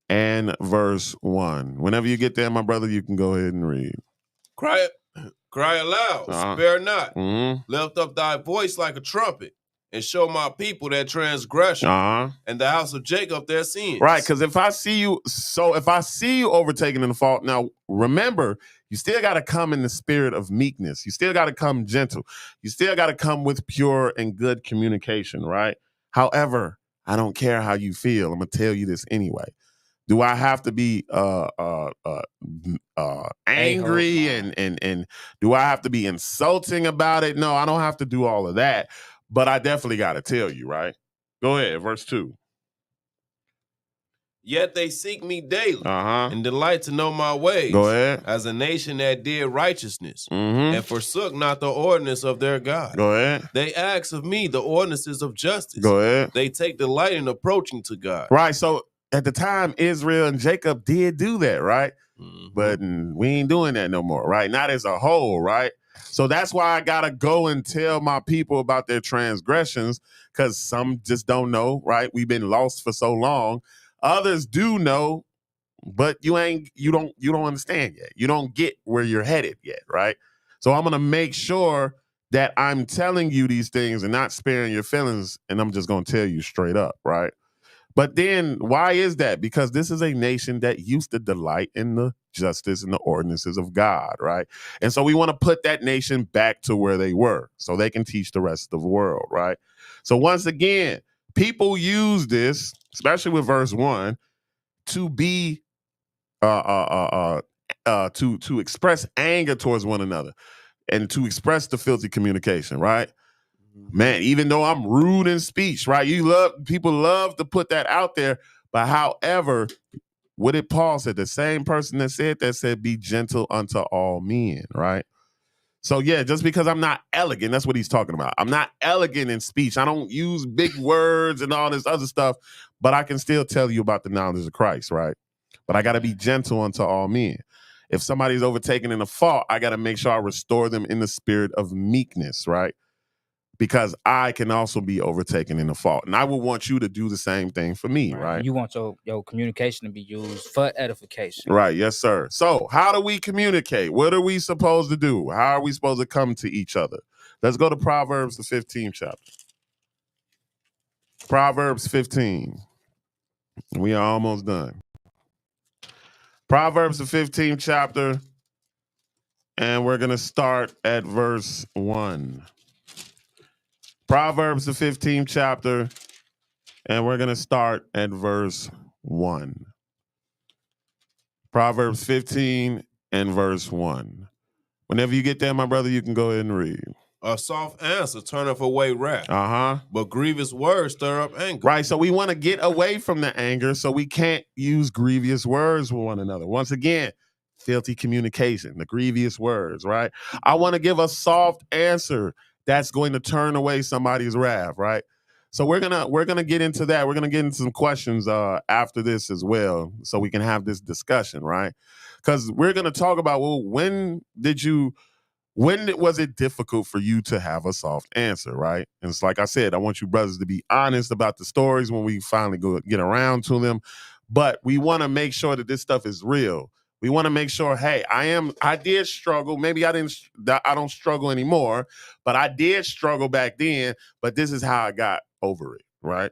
and verse 1. Whenever you get there, my brother, you can go ahead and read. Cry aloud, spare not. Lift up thy voice like a trumpet, and show my people their transgression, and the house of Jacob their sins. Right, because if I see you overtaken in the fault, now remember, you still got to come in the spirit of meekness. You still got to come gentle. You still got to come with pure and good communication, right? However, I don't care how you feel. I'm gonna tell you this anyway. Do I have to be angry and do I have to be insulting about it? No, I don't have to do all of that. But I definitely got to tell you, right? Go ahead, verse 2. Yet they seek me daily and delight to know my ways. Go ahead. As a nation that did righteousness and forsook not the ordinance of their God. Go ahead. They ask of me the ordinances of justice. Go ahead. They take delight in approaching to God. Right. So at the time, Israel and Jacob did do that, right? But we ain't doing that no more, right? Not as a whole, right? So that's why I got to go and tell my people about their transgressions, because some just don't know, right? We've been lost for so long. Others do know, but you don't understand yet. You don't get where you're headed yet, right? So I'm going to make sure that I'm telling you these things and not sparing your feelings, and I'm just going to tell you straight up, right? But then why is that? Because this is a nation that used to delight in the justice and the ordinances of God, right? And so we want to put that nation back to where they were so they can teach the rest of the world, right? So once again, people use this, especially with verse 1, to be to express anger towards one another and to express the filthy communication, right? Man, even though I'm rude in speech, right? People love to put that out there. But however, what did Paul say? The same person that said, be gentle unto all men, right? So yeah, just because I'm not elegant, that's what he's talking about. I'm not elegant in speech. I don't use big words and all this other stuff, but I can still tell you about the knowledge of Christ, right? But I got to be gentle unto all men. If somebody's overtaken in a fault, I got to make sure I restore them in the spirit of meekness, right? Because I can also be overtaken in a fault. And I would want you to do the same thing for me, right? You want your communication to be used for edification. Right, yes, sir. So how do we communicate? What are we supposed to do? How are we supposed to come to each other? Let's go to Proverbs, the 15th chapter. Proverbs 15. We are almost done. Proverbs, the 15th chapter, and we're going to start at verse 1. Proverbs, the 15th chapter, and we're going to start at verse 1. Proverbs 15 and verse 1. Whenever you get there, my brother, you can go ahead and read. A soft answer turneth away wrath. But grievous words stir up anger. Right, so we want to get away from the anger, so we can't use grievous words with one another. Once again, filthy communication, the grievous words, right? I want to give a soft answer that's going to turn away somebody's wrath, right? So we're gonna get into that. We're gonna get into some questions after this as well, so we can have this discussion, right? Because we're gonna talk about, well, when was it difficult for you to have a soft answer, right? And it's like I said, I want you brothers to be honest about the stories when we finally get around to them. But we want to make sure that this stuff is real. We want to make sure, hey, I did struggle. Maybe I don't struggle anymore, but I did struggle back then. But this is how I got over it, right?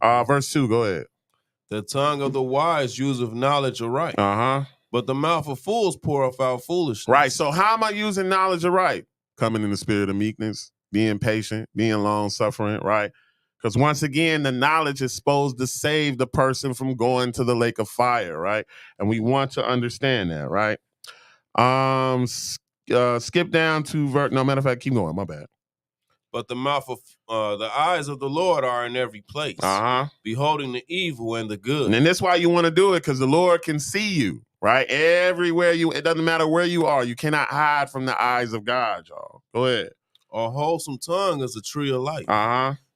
Verse 2, go ahead. The tongue of the wise useth knowledge aright. But the mouth of fools poureth out foolishness. Right. So how am I using knowledge aright? Coming in the spirit of meekness, being patient, being long suffering, right? Because once again, the knowledge is supposed to save the person from going to the lake of fire, right? And we want to understand that, right? Skip down to verse. No, matter of fact, keep going. My bad. But the mouth of the eyes of the Lord are in every place, beholding the evil and the good. And that's why you want to do it, because the Lord can see you, right? Everywhere it doesn't matter where you are. You cannot hide from the eyes of God, y'all. Go ahead. A wholesome tongue is a tree of life.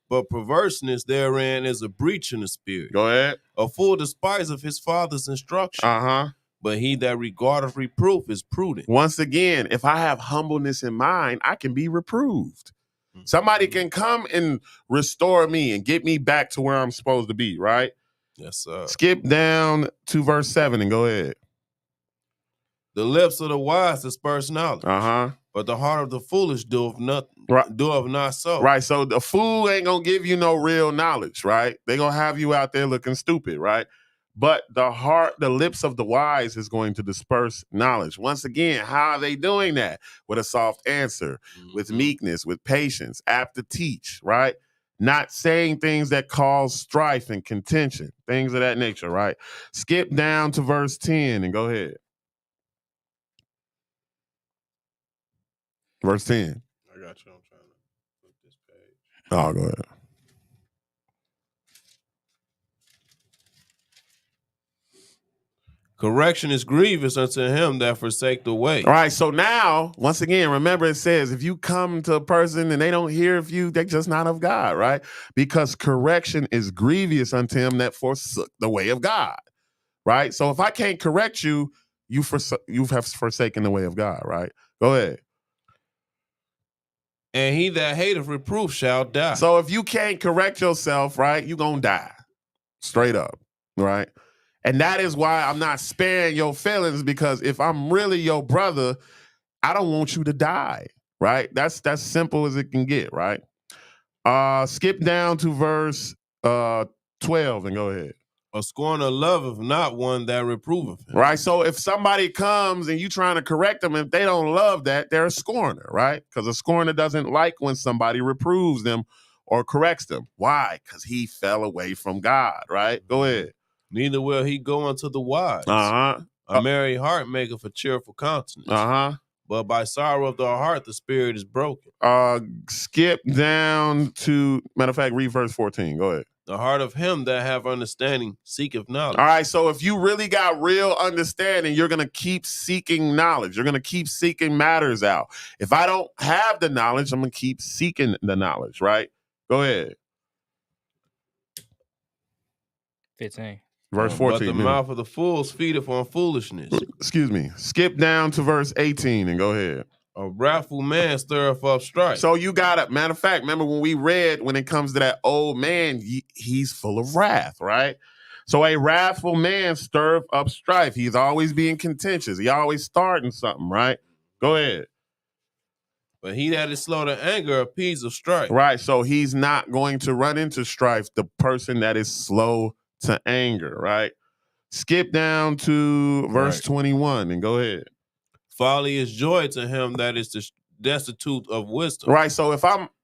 But perverseness therein is a breach in the spirit. Go ahead. A fool despiseth his father's instruction. But he that regardeth reproof is prudent. Once again, if I have humbleness in mind, I can be reproved. Somebody can come and restore me and get me back to where I'm supposed to be, right? Yes, sir. Skip down to verse 7 and go ahead. The lips of the wise disperse knowledge. But the heart of the foolish doeth not so. Right. So the fool ain't gonna give you no real knowledge, right? They gonna have you out there looking stupid, right? But the lips of the wise is going to disperse knowledge. Once again, how are they doing that? With a soft answer, with meekness, with patience, apt to teach, right? not saying things that cause strife and contention, things of that nature, right? Skip down to verse 10 and go ahead. Verse 10. I got you. I'm trying to flip this page. Oh, go ahead. Correction is grievous unto him that forsake the way. All right, so now, once again, remember it says, if you come to a person and they don't hear of you, they're just not of God, right? Because correction is grievous unto him that forsook the way of God, right? So if I can't correct you, you have forsaken the way of God, right? Go ahead. And he that hateth reproof shall die. So if you can't correct yourself, right, you're going to die. Straight up, right? And that is why I'm not sparing your feelings, because if I'm really your brother, I don't want you to die, right? That's simple as it can get, right? Skip down to verse 12 and go ahead. A scorner loveth not one that reproveth him. Right, so if somebody comes and you trying to correct them, if they don't love that, they're a scorner, right? Because a scorner doesn't like when somebody reproves them or corrects them. Why? Because he fell away from God, right? Go ahead. Neither will he go unto the wise. A merry heart maketh a cheerful countenance. But by sorrow of the heart, the spirit is broken. Skip down to, matter of fact, read verse 14. Go ahead. The heart of him that have understanding seeketh knowledge. All right, so if you really got real understanding, you're going to keep seeking knowledge. You're going to keep seeking matters out. If I don't have the knowledge, I'm going to keep seeking the knowledge, right? Go ahead. 15. Verse 14. But the mouth of the fools feedeth on foolishness. Excuse me. Skip down to verse 18 and go ahead. A wrathful man stirreth up strife. So you got it. Matter of fact, remember when we read, when it comes to that old man, he's full of wrath, right? So a wrathful man stirreth up strife. He's always being contentious. He always starting something, right? Go ahead. But he that is slow to anger appeaseth strife. Right, so he's not going to run into strife, the person that is slow to anger, right? Skip down to verse 21 and go ahead. Folly is joy to him that is destitute of wisdom. Right, so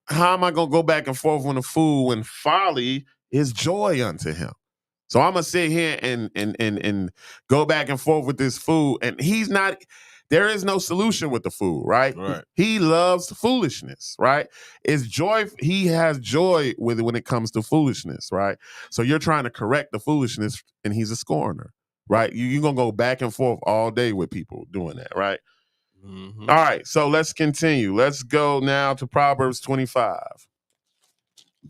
how am I going to go back and forth with a fool when folly is joy unto him? So I'm going to sit here and go back and forth with this fool, and there is no solution with the fool, right? He loves foolishness, right? It's joy. He has joy with it when it comes to foolishness, right? So you're trying to correct the foolishness, and he's a scorner, right? You're going to go back and forth all day with people doing that, right? Mm-hmm. All right, so let's continue. Let's go now to Proverbs 25.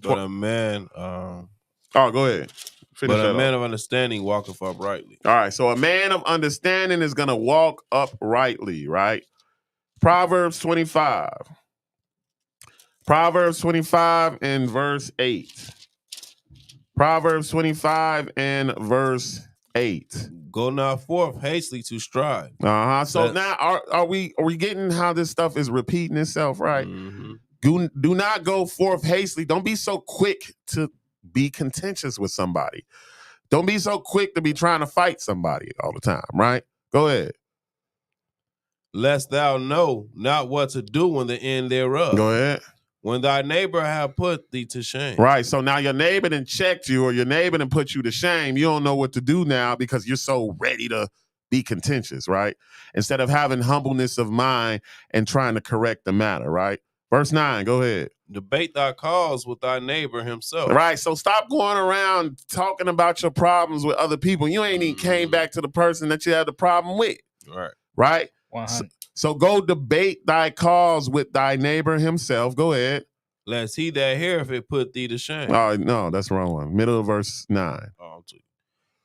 But a man... go ahead. But a man of understanding walketh uprightly. All right, so a man of understanding is going to walk uprightly, right? Proverbs 25. Proverbs 25 and verse 8. Proverbs 25 and verse 8. Go not forth hastily to strive. So now are we getting how this stuff is repeating itself, right? Mm-hmm. Do not go forth hastily. Don't be so quick to be contentious with somebody. Don't be so quick to be trying to fight somebody all the time, right? Go ahead. Lest thou know not what to do when the end thereof. Go ahead. When thy neighbor have put thee to shame. Right, so now your neighbor done checked you, or your neighbor done put you to shame. You don't know what to do now because you're so ready to be contentious, right? Instead of having humbleness of mind and trying to correct the matter, right? Verse 9, go ahead. Debate thy cause with thy neighbor himself. Right, so stop going around talking about your problems with other people. You ain't even came back to the person that you had the problem with. Right? 100. So go debate thy cause with thy neighbor himself. Go ahead. Lest he that heareth it put thee to shame. Oh, no, that's the wrong one. Middle of verse 9.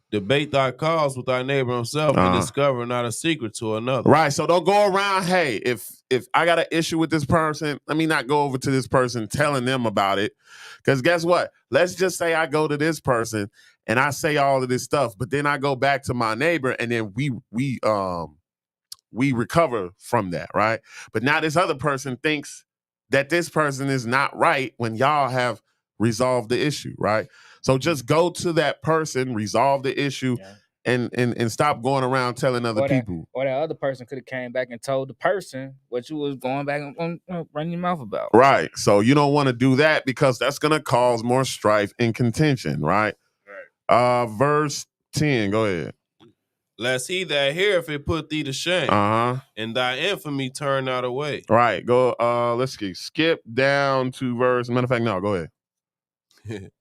Debate thy cause with thy neighbor himself and discover not a secret to another. Right, so don't go around, hey, if I got an issue with this person, let me not go over to this person telling them about it. Because guess what? Let's just say I go to this person and I say all of this stuff, but then I go back to my neighbor and then we recover from that, right? But now this other person thinks that this person is not right when y'all have resolved the issue, right? So just go to that person, resolve the issue, and stop going around telling other people. Or that other person could have came back and told the person what you was going back and running your mouth about. Right. So you don't want to do that because that's going to cause more strife and contention, right? Verse 10, go ahead. Lest he that heareth it put thee to shame, and thy infamy turn not away. Right. Go. Let's skip down to verse. Matter of fact, no. Go ahead.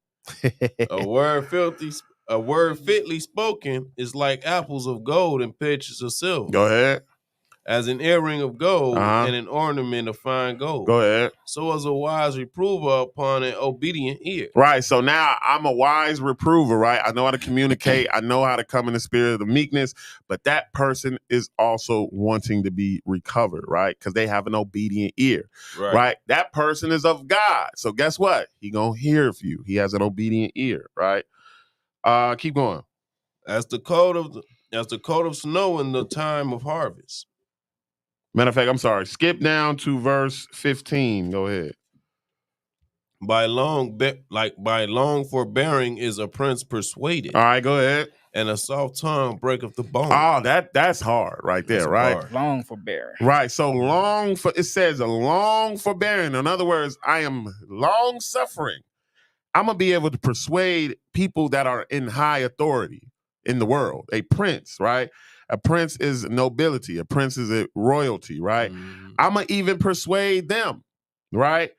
A word fitly spoken is like apples of gold and pitchers of silver. Go ahead. As an earring of gold and an ornament of fine gold. Go ahead. So as a wise reprover upon an obedient ear. Right. So now I'm a wise reprover, right? I know how to communicate. I know how to come in the spirit of meekness, but that person is also wanting to be recovered, right? Because they have an obedient ear, right? That person is of God. So guess what? He gonna hear of you. He has an obedient ear, right? Keep going. As the coat of snow in the time of harvest. Matter of fact, I'm sorry. Skip down to verse 15. Go ahead. By long forbearing is a prince persuaded. All right, go ahead. And a soft tongue breaketh the bone. Oh, that's hard right there, right? Hard. Long forbearing. Right. So it says a long forbearing. In other words, I am long suffering. I'm gonna be able to persuade people that are in high authority in the world. A prince, right? A prince is nobility. A prince is a royalty, right? I'm going to even persuade them, right?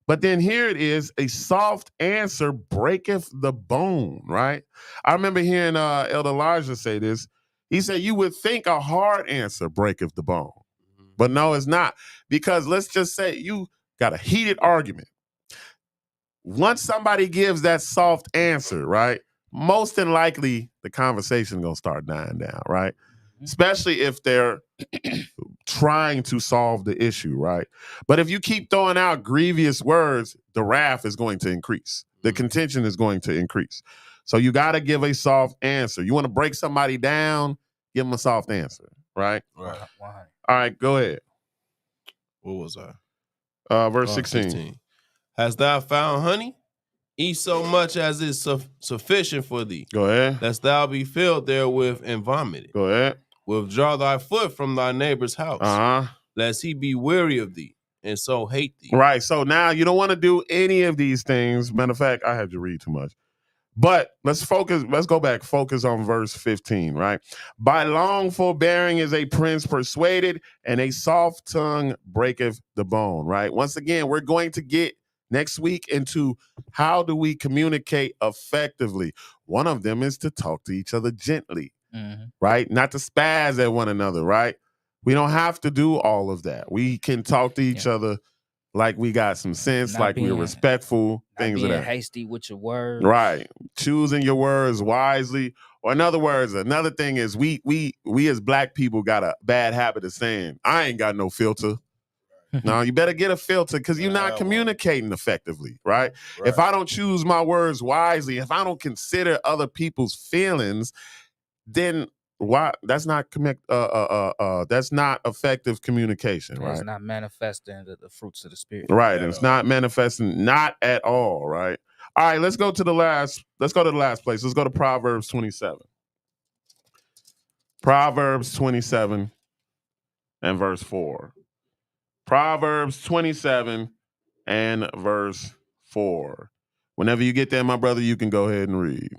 But then here it is, a soft answer breaketh the bone, right? I remember hearing Elder Elijah say this. He said, you would think a hard answer breaketh the bone. But no, it's not. Because let's just say you got a heated argument. Once somebody gives that soft answer, right? Most than likely, the conversation going to start dying down, right? Especially if they're trying to solve the issue, right? But if you keep throwing out grievous words, the wrath is going to increase. The contention is going to increase. So you got to give a soft answer. You want to break somebody down, give them a soft answer, right? Right. All right, go ahead. What was I? Verse 16. Hast thou found honey? Eat so much as is sufficient for thee. Go ahead. Lest thou be filled therewith and vomited. Go ahead. Withdraw thy foot from thy neighbor's house, lest he be weary of thee, and so hate thee. Right. So now you don't want to do any of these things. Matter of fact, I had to read too much. But let's go back, focus on verse 15, right? By long forbearing is a prince persuaded, and a soft tongue breaketh the bone, right? Once again, we're going to get next week into how do we communicate effectively. One of them is to talk to each other gently. Right? Not to spaz at one another, right? We don't have to do all of that. We can talk to each other like we got some sense, like we're respectful, things of that. Hasty with your words. Right. Choosing your words wisely. Or in other words, another thing is we as black people got a bad habit of saying, I ain't got no filter. No, you better get a filter because you're not communicating effectively, right? If I don't choose my words wisely, if I don't consider other people's feelings, then why? That's not effective communication, right? It's not manifesting the fruits of the spirit, right? It's not manifesting, not at all, right? All right, let's go to the last place. Let's go to Proverbs 27. Proverbs 27 and verse 4. Proverbs 27 and verse 4. Whenever you get there, my brother, you can go ahead and read.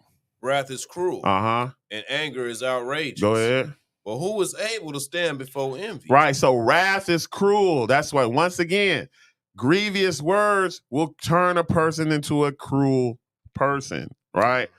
Wrath is cruel. And anger is outrageous. Go ahead. But who is able to stand before envy? Right. So wrath is cruel. That's why, once again, grievous words will turn a person into a cruel person, right?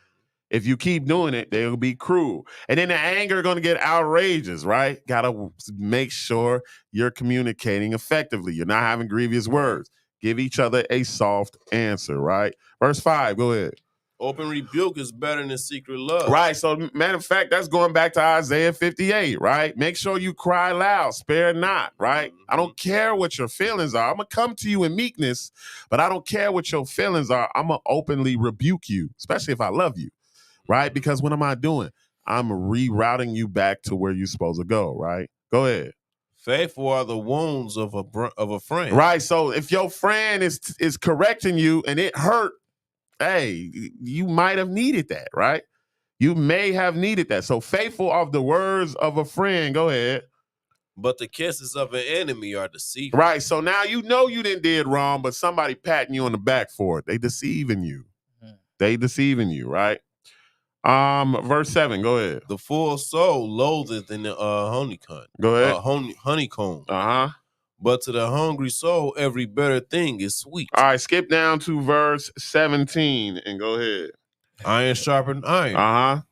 If you keep doing it, they'll be cruel. And then the anger going to get outrageous, right? Got to make sure you're communicating effectively. You're not having grievous words. Give each other a soft answer, right? Verse 5, go ahead. Open rebuke is better than secret love. Right. So, matter of fact, that's going back to Isaiah 58, right? Make sure you cry loud, spare not, right? I don't care what your feelings are. I'm going to come to you in meekness, but I don't care what your feelings are. I'm going to openly rebuke you, especially if I love you, right? Because what am I doing? I'm rerouting you back to where you're supposed to go, right? Go ahead. Faithful are the wounds of a friend. Right. So if your friend is correcting you and it hurt, hey, you might have needed that, right? You may have needed that. So faithful of the words of a friend. Go ahead. But the kisses of an enemy are deceitful. Right. So now you know you didn't did wrong, but somebody patting you on the back for it. They deceiving you. They deceiving you, right? Verse 7. Go ahead. The full soul loatheth in the honeycomb. Go ahead. Honeycomb. Uh-huh. But to the hungry soul, every better thing is sweet. All right, skip down to verse 17 and go ahead. Iron sharpened iron. Uh-huh.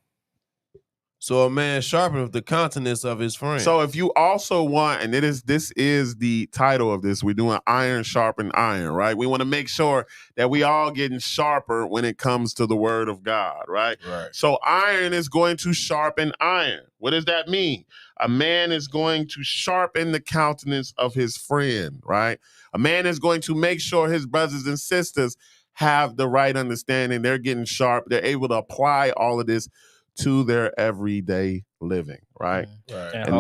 So a man sharpeneth the countenance of his friend. So if you also want, and this is the title of this, we're doing iron sharpen iron, right? We want to make sure that we all getting sharper when it comes to the word of God, right? So iron is going to sharpen iron. What does that mean? A man is going to sharpen the countenance of his friend, right? A man is going to make sure his brothers and sisters have the right understanding. They're getting sharp. They're able to apply all of this to their everyday living, right? And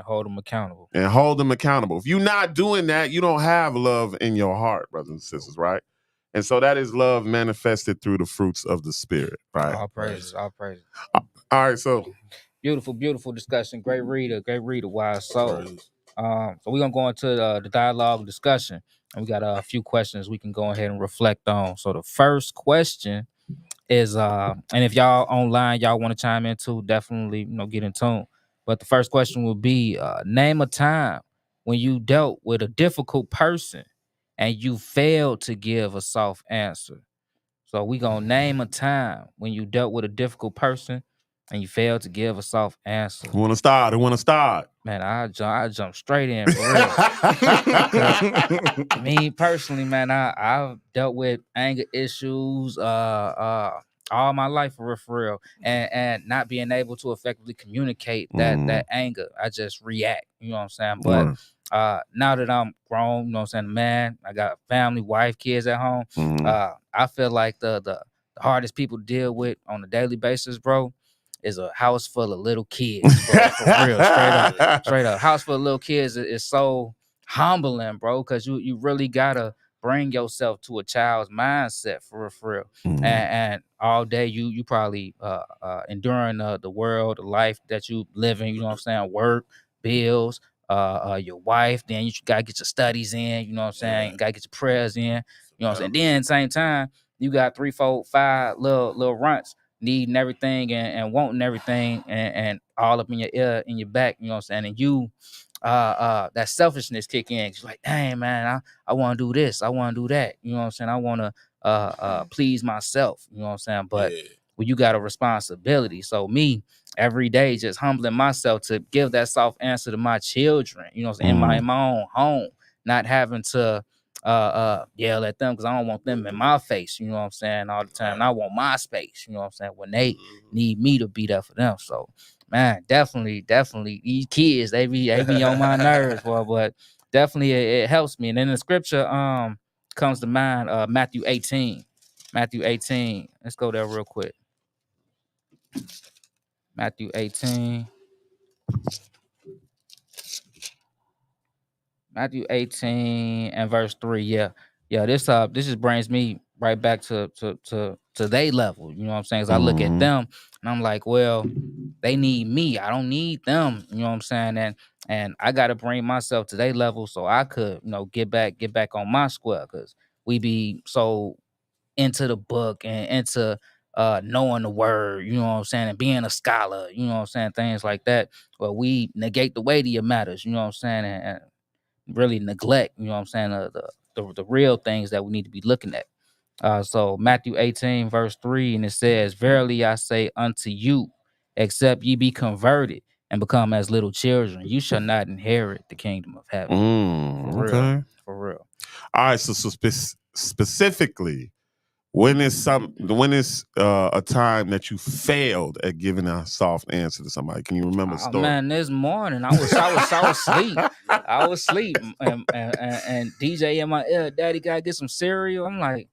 hold them accountable. And hold them accountable. If you're not doing that, you don't have love in your heart, brothers and sisters, right? And so that is love manifested through the fruits of the Spirit, right? All praises, all praises. All right, so beautiful discussion. Great reader, wise soul. So we're gonna go into the dialogue discussion, and we got a few questions we can go ahead and reflect on. So the first question is and if y'all online y'all want to chime in too, definitely get in tune. But the first question will be name a time when you dealt with a difficult person and you failed to give a soft answer. So we gonna name a time when you dealt with a difficult person and you failed to give a soft answer. Who want to start? Man, I jump straight in for real. Me personally, man, I've dealt with anger issues all my life for real. And not being able to effectively communicate that anger. I just react, you know what I'm saying? But now that I'm grown, you know what I'm saying, man, I got family, wife, kids at home. I feel like the hardest people to deal with on a daily basis, bro, is a house full of little kids, bro. For real, straight up. House full of little kids is so humbling, bro, because you really gotta bring yourself to a child's mindset for real. And all day you probably enduring the world, the life that you living, you know what I'm saying, work, bills, your wife, then you gotta get your studies in, you know what I'm saying, you gotta get your prayers in, you know what I'm saying. Then at the same time, you got 3, 4, 5 little runts needing everything and wanting everything and all up in your ear, in your back, you know what I'm saying, and you that selfishness kick in. It's like, dang man, I want to do this, I want to do that, you know what I'm saying, I want to please myself, you know what I'm saying. But when you got a responsibility, so me every day just humbling myself to give that soft answer to my children, you know what I'm saying, in my own home, not having to yell at them because I don't want them in my face, you know what I'm saying, all the time. And I want my space, you know what I'm saying, when they need me to be there for them. So man, definitely these kids, they be on my nerves, boy, but definitely it helps me. And then the scripture comes to mind, Matthew 18. Let's go there real quick. Matthew 18 and verse 3. Yeah, this just brings me right back to their level, you know what I'm saying? 'Cause I look at them and I'm like, well, they need me, I don't need them, you know what I'm saying? And I got to bring myself to their level so I could, get back on my square, because we be so into the book and into knowing the word, you know what I'm saying, and being a scholar, you know what I'm saying, things like that. But we negate the weightier matters, you know what I'm saying, and really neglect, you know what I'm saying, the real things that we need to be looking at. So Matthew 18 verse 3, and it says, verily I say unto you, except ye be converted and become as little children, you shall not inherit the kingdom of heaven. For real. All right, so specifically, when is a time that you failed at giving a soft answer to somebody? Can you remember a story? Man, this morning I was asleep. I was asleep, and DJ in my ear, Daddy, gotta get some cereal. I'm like,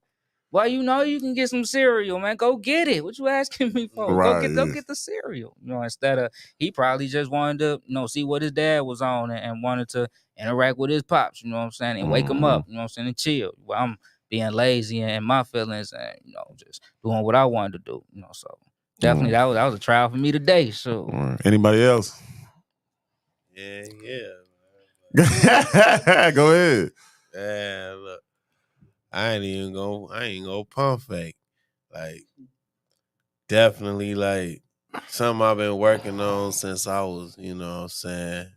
well, you can get some cereal, man. Go get it. What you asking me for? Right. Go get the cereal. Instead of, he probably just wanted to, see what his dad was on and wanted to interact with his pops, you know what I'm saying, and wake him up, you know what I'm saying, and chill. Well, I'm being lazy and my feelings and, just doing what I wanted to do, so. Definitely, that was a trial for me today. So, Anybody else? Yeah. Go ahead. Man, look, I ain't gonna pump fake. Like, definitely, like, something I've been working on since I was, you know what I'm saying,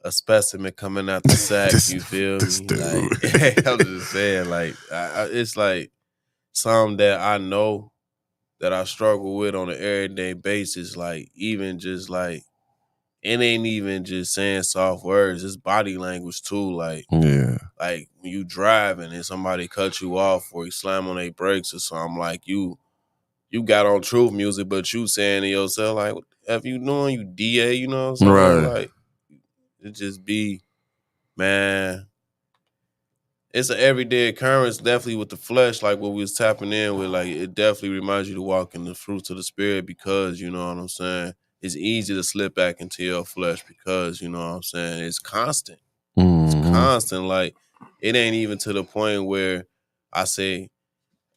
a specimen coming out the sack, you feel me? Dude. Like, I'm just saying, like, it's like something that I know that I struggle with on an everyday basis. Like, even just like, it ain't even just saying soft words, it's body language too. Like, like when you driving and somebody cut you off or you slam on their brakes or something, like you got on truth music, but you saying to yourself, like, what the F you doing, you DA, you know what I'm saying? Right. Like, it just be, man, it's an everyday occurrence, definitely with the flesh, like what we was tapping in with. Like, it definitely reminds you to walk in the fruits of the spirit because, you know what I'm saying, it's easy to slip back into your flesh because, you know what I'm saying, it's constant. It's constant. Like, it ain't even to the point where I say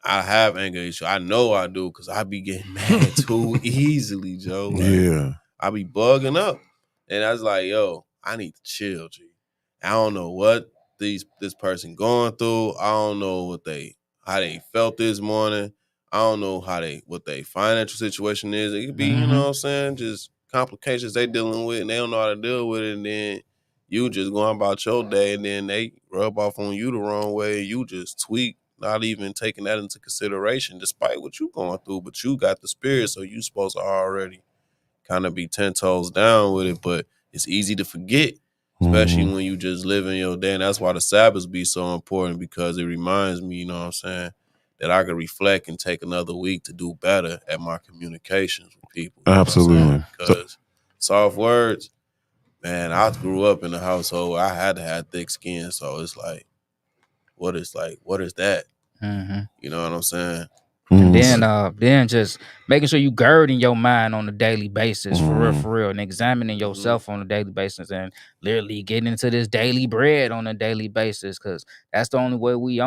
I have anger issue. I know I do because I be getting mad too easily, Joe. Like, I be bugging up. And I was like, yo, I need to chill, G. I don't know what this person going through. I don't know how they felt this morning. I don't know what their financial situation is. It could be, you know what I'm saying, just complications they dealing with and they don't know how to deal with it. And then you just going about your day and then they rub off on you the wrong way. You just tweak, not even taking that into consideration despite what you going through. But you got the spirit, so you supposed to already kind of be 10 toes down with it. But it's easy to forget, especially when you just live in your day. And that's why the Sabbaths be so important, because it reminds me, you know what I'm saying, that I can reflect and take another week to do better at my communications with people. Absolutely. Because soft words, man, I grew up in a household where I had to have thick skin. So it's like, what is that? You know what I'm saying? And then just making sure you girding your mind on a daily basis, for real, and examining yourself on a daily basis, and literally getting into this daily bread on a daily basis, because that's the only way we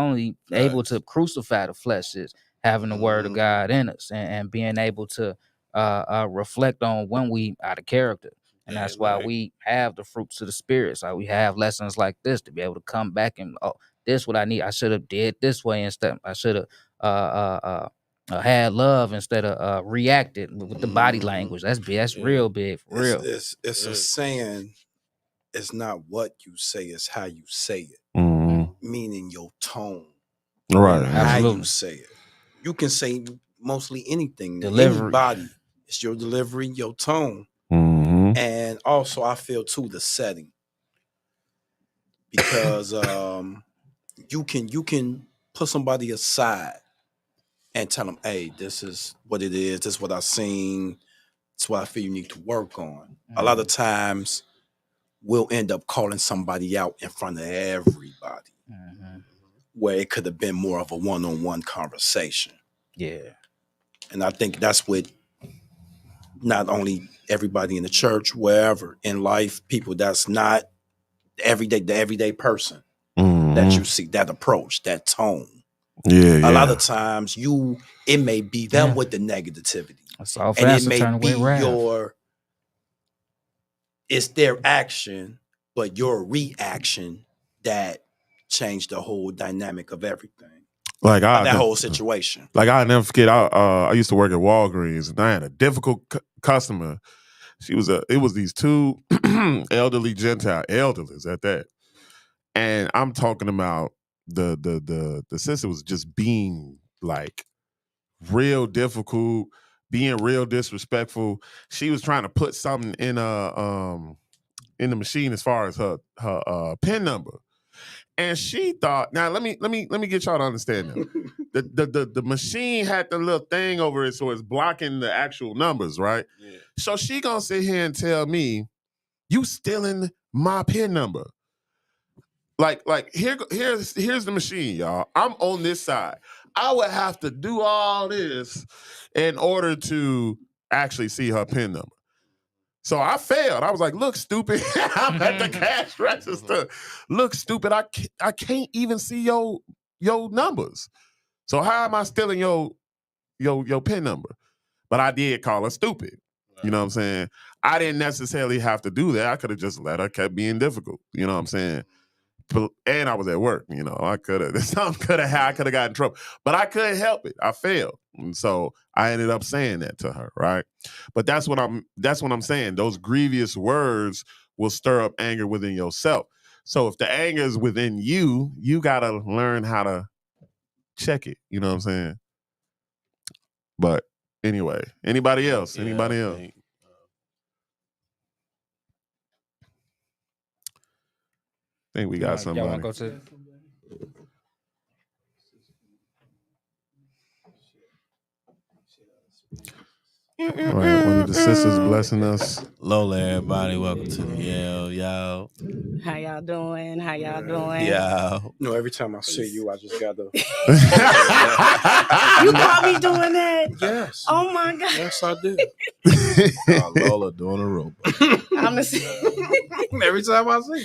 able to crucify the flesh, is having the word of God in us and being able to reflect on when we out of character. And that's why we have the fruits of the spirit. So we have lessons like this to be able to come back and, oh, this what I need. I should have did this way instead. I should have had love instead of reacted with the body language. That's real big, for real. It's a saying. It's not what you say; it's how you say it. Meaning your tone, right? How you say it. You can say mostly anything to Delivery. anybody. It's your delivery, your tone, and also I feel too the setting, because you can put somebody aside and tell them, hey, this is what it is. This is what I've seen. It's what I feel you need to work on. A lot of times we'll end up calling somebody out in front of everybody, where it could have been more of a one-on-one conversation. Yeah. And I think that's what not only everybody in the church, wherever in life, people that's not the everyday person that you see, that approach, that tone. A lot of times it may be them with the negativity. And it may be it's their action, but your reaction that changed the whole dynamic of everything. Like that whole situation. Like I'll never forget. I used to work at Walgreens, and I had a difficult customer. It was these two elderly elderlies at that, and I'm talking about the sister was just being like real difficult, being real disrespectful. She was trying to put something in the machine as far as her PIN number. And she thought, now let me get y'all to understand now. The machine had the little thing over it, so it's blocking the actual numbers, right? Yeah. So she gonna sit here and tell me, you stealing my PIN number. Like here's the machine, y'all. I'm on this side. I would have to do all this in order to actually see her PIN number. So I failed. I was like, look, stupid. I'm at the cash register. Look, stupid. I can't even see your numbers. So how am I stealing your PIN number? but I did call her stupid. You know what I'm saying? I didn't necessarily have to do that. I could have just let her keep being difficult. You know what I'm saying? And I was at work. You know, I could have. Something could have. I could have gotten in trouble, but I couldn't help it. I failed, and so I ended up saying that to her. Right? But that's what I'm saying. Those grievous words will stir up anger within yourself. So if the anger is within you, you gotta learn how to check it. You know what I'm saying? But anyway, anybody else? Anybody else? I think we got somebody. Y'all want to go to? All right, one of the sisters blessing us. Lola, everybody. Welcome to the yo. How y'all doing? How y'all doing? Yeah. No, every time I see you, I just gotta. You caught me doing that? Yes. Oh my God. Yes, I did. Lola doing a robot. Every time I see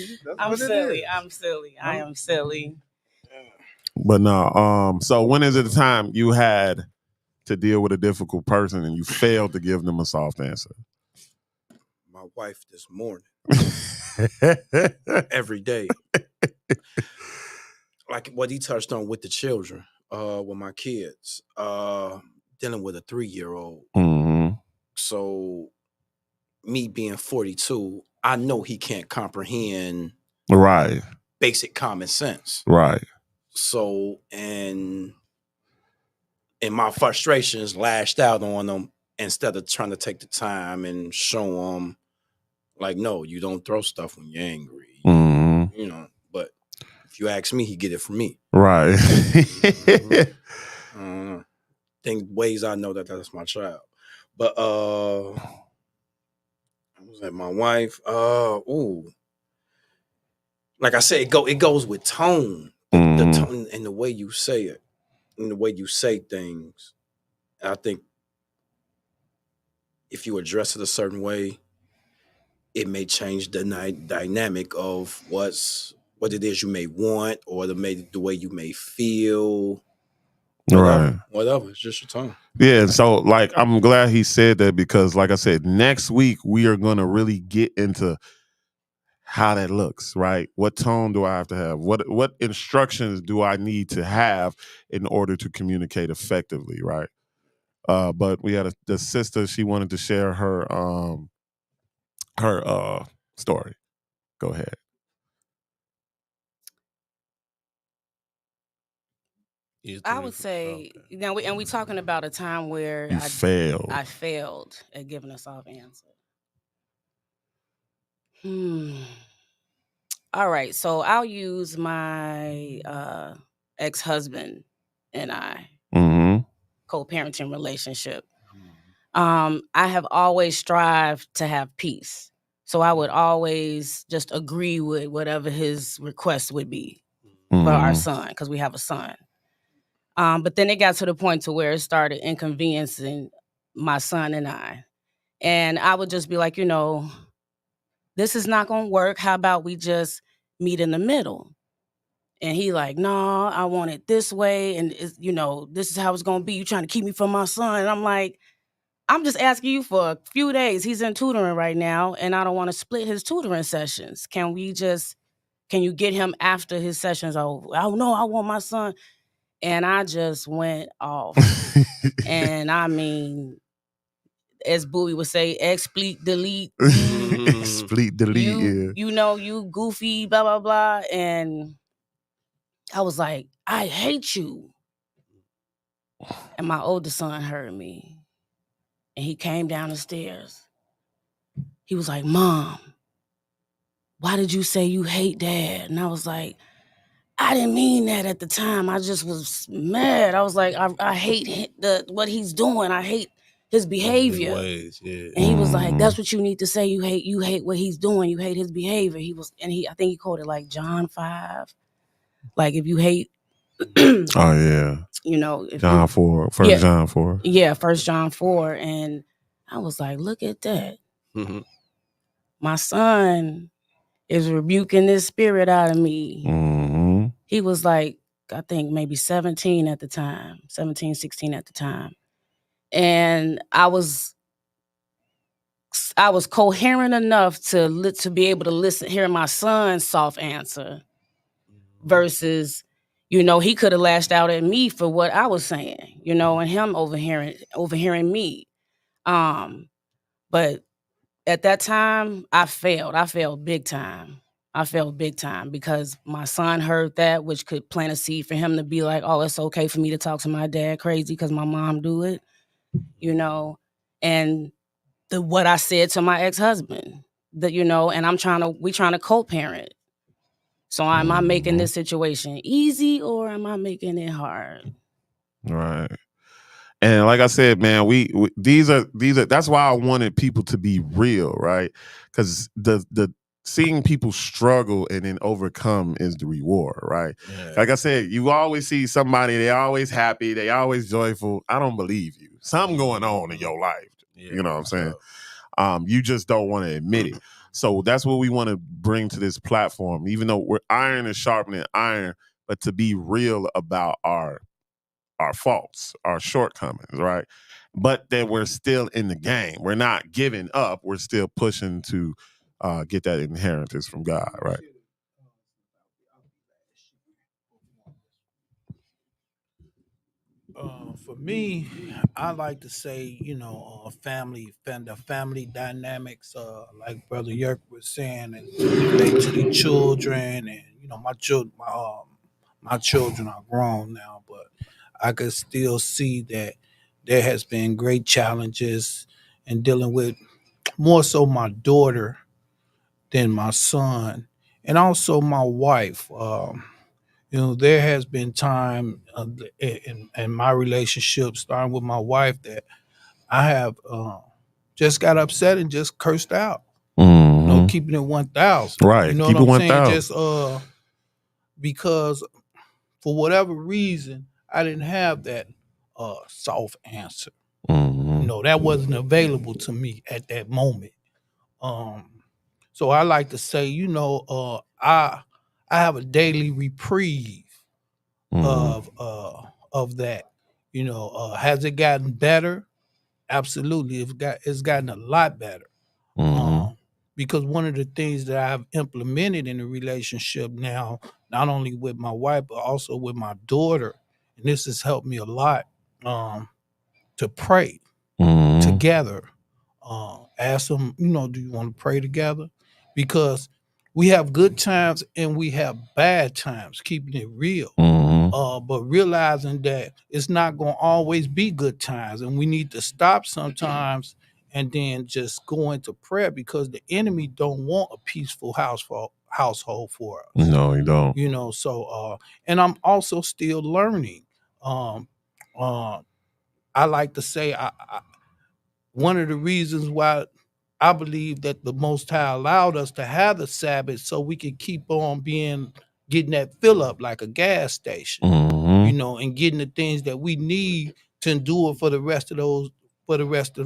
you, that's I'm what silly. it is. I'm silly. I am silly. But no, so when is it the time you had to deal with a difficult person and you failed to give them a soft answer? My wife this morning. Every day. Like what he touched on with the children, with my kids, dealing with a 3-year-old. Mm-hmm. So me being 42, I know he can't comprehend Right. basic common sense. Right. So, and my frustrations lashed out on him instead of trying to take the time and show him, like, no, you don't throw stuff when you're angry. Mm-hmm. You know, but if you ask me, he get it from me. Right. Think ways I know that that's my child. But I was like, my wife, like I said, it goes with tone. The tone and the way you say it, and the way you say things. I think if you address it a certain way, it may change the dynamic of what it is you may want, or the way you may feel. Whatever. It's just your tone. Yeah, so like I'm glad he said that, because like I said, next week we are going to really get into how that looks, right? What tone do I have to have? What instructions do I need to have in order to communicate effectively, right? But we had the sister, she wanted to share her story. Go ahead. I would say, we talking about a time where I failed at giving a soft answer. All right, so I'll use my ex-husband and I co-parenting relationship. I have always strived to have peace, so I would always just agree with whatever his request would be for our son, because we have a son. But then it got to the point to where it started inconveniencing my son and I. And I would just be like, this is not going to work. How about we just meet in the middle? And he like, no, I want it this way. And, this is how it's going to be. You trying to keep me from my son. And I'm like, I'm just asking you for a few days. He's in tutoring right now, and I don't want to split his tutoring sessions. Can you get him after his sessions over? Oh, no, I want my son. And I just went off. And I mean, as Bowie would say, expleet, delete. Expleet, delete, you goofy, blah, blah, blah. And I was like, I hate you. And my oldest son heard me. And he came down the stairs. He was like, Mom, why did you say you hate Dad? And I was like, I didn't mean that at the time. I just was mad. I was like, I hate what he's doing. I hate his behavior. His ways, yeah. And he was like, that's what you need to say. You hate what he's doing. You hate his behavior. I think he quoted like John 5. Like if you hate oh yeah. John 4. First John 4. Yeah, 1 John 4. And I was like, look at that. Mm-hmm. My son is rebuking this spirit out of me. Mm-hmm. He was like, I think maybe 17 at the time, 17, 16 at the time. and I was coherent enough to be able to hear my son's soft answer versus, he could have lashed out at me for what I was saying, and him overhearing me. But at that time, I failed. I failed big time. Because my son heard that, which could plant a seed for him to be like, oh, it's okay for me to talk to my dad crazy because my mom do it, and what I said to my ex-husband, and we trying to co-parent. So am I making this situation easy or am I making it hard? Right. And like I said, man, these are that's why I wanted people to be real, right? Because the seeing people struggle and then overcome is the reward, right? Yeah. Like I said, you always see somebody, they always happy, they always joyful. I don't believe you. Something going on in your life. Yeah, you know what I'm saying? You just don't want to admit it. So that's what we want to bring to this platform, even though we're iron is sharpening iron, but to be real about our faults, our shortcomings, right? But that we're still in the game. We're not giving up. We're still pushing to get that inheritance from God, right? For me, I like to say, the family dynamics, like Brother Yerk was saying, and relate to the children, and my children are grown now, but I could still see that there has been great challenges in dealing with more so my daughter than my son, and also my wife. There has been time in my relationship, starting with my wife, that I have just got upset and just cursed out. Keeping it 1,000. Right. You know Keep what it I'm saying? 1,000. Just because for whatever reason I didn't have that soft answer. That wasn't available to me at that moment. So I like to say, I have a daily reprieve of that. Has it gotten better? Absolutely. It's gotten a lot better. Because one of the things that I've implemented in a relationship now, not only with my wife, but also with my daughter, and this has helped me a lot, to pray together. Ask them, do you want to pray together? Because we have good times and we have bad times, keeping it real. But realizing that it's not going to always be good times, and we need to stop sometimes and then just go into prayer, because the enemy don't want a peaceful household for us. No, you don't. So and I'm also still learning. I like to say, one of the reasons why I believe that the Most High allowed us to have the Sabbath, so we could keep on getting that fill up like a gas station, and getting the things that we need to endure for the rest of the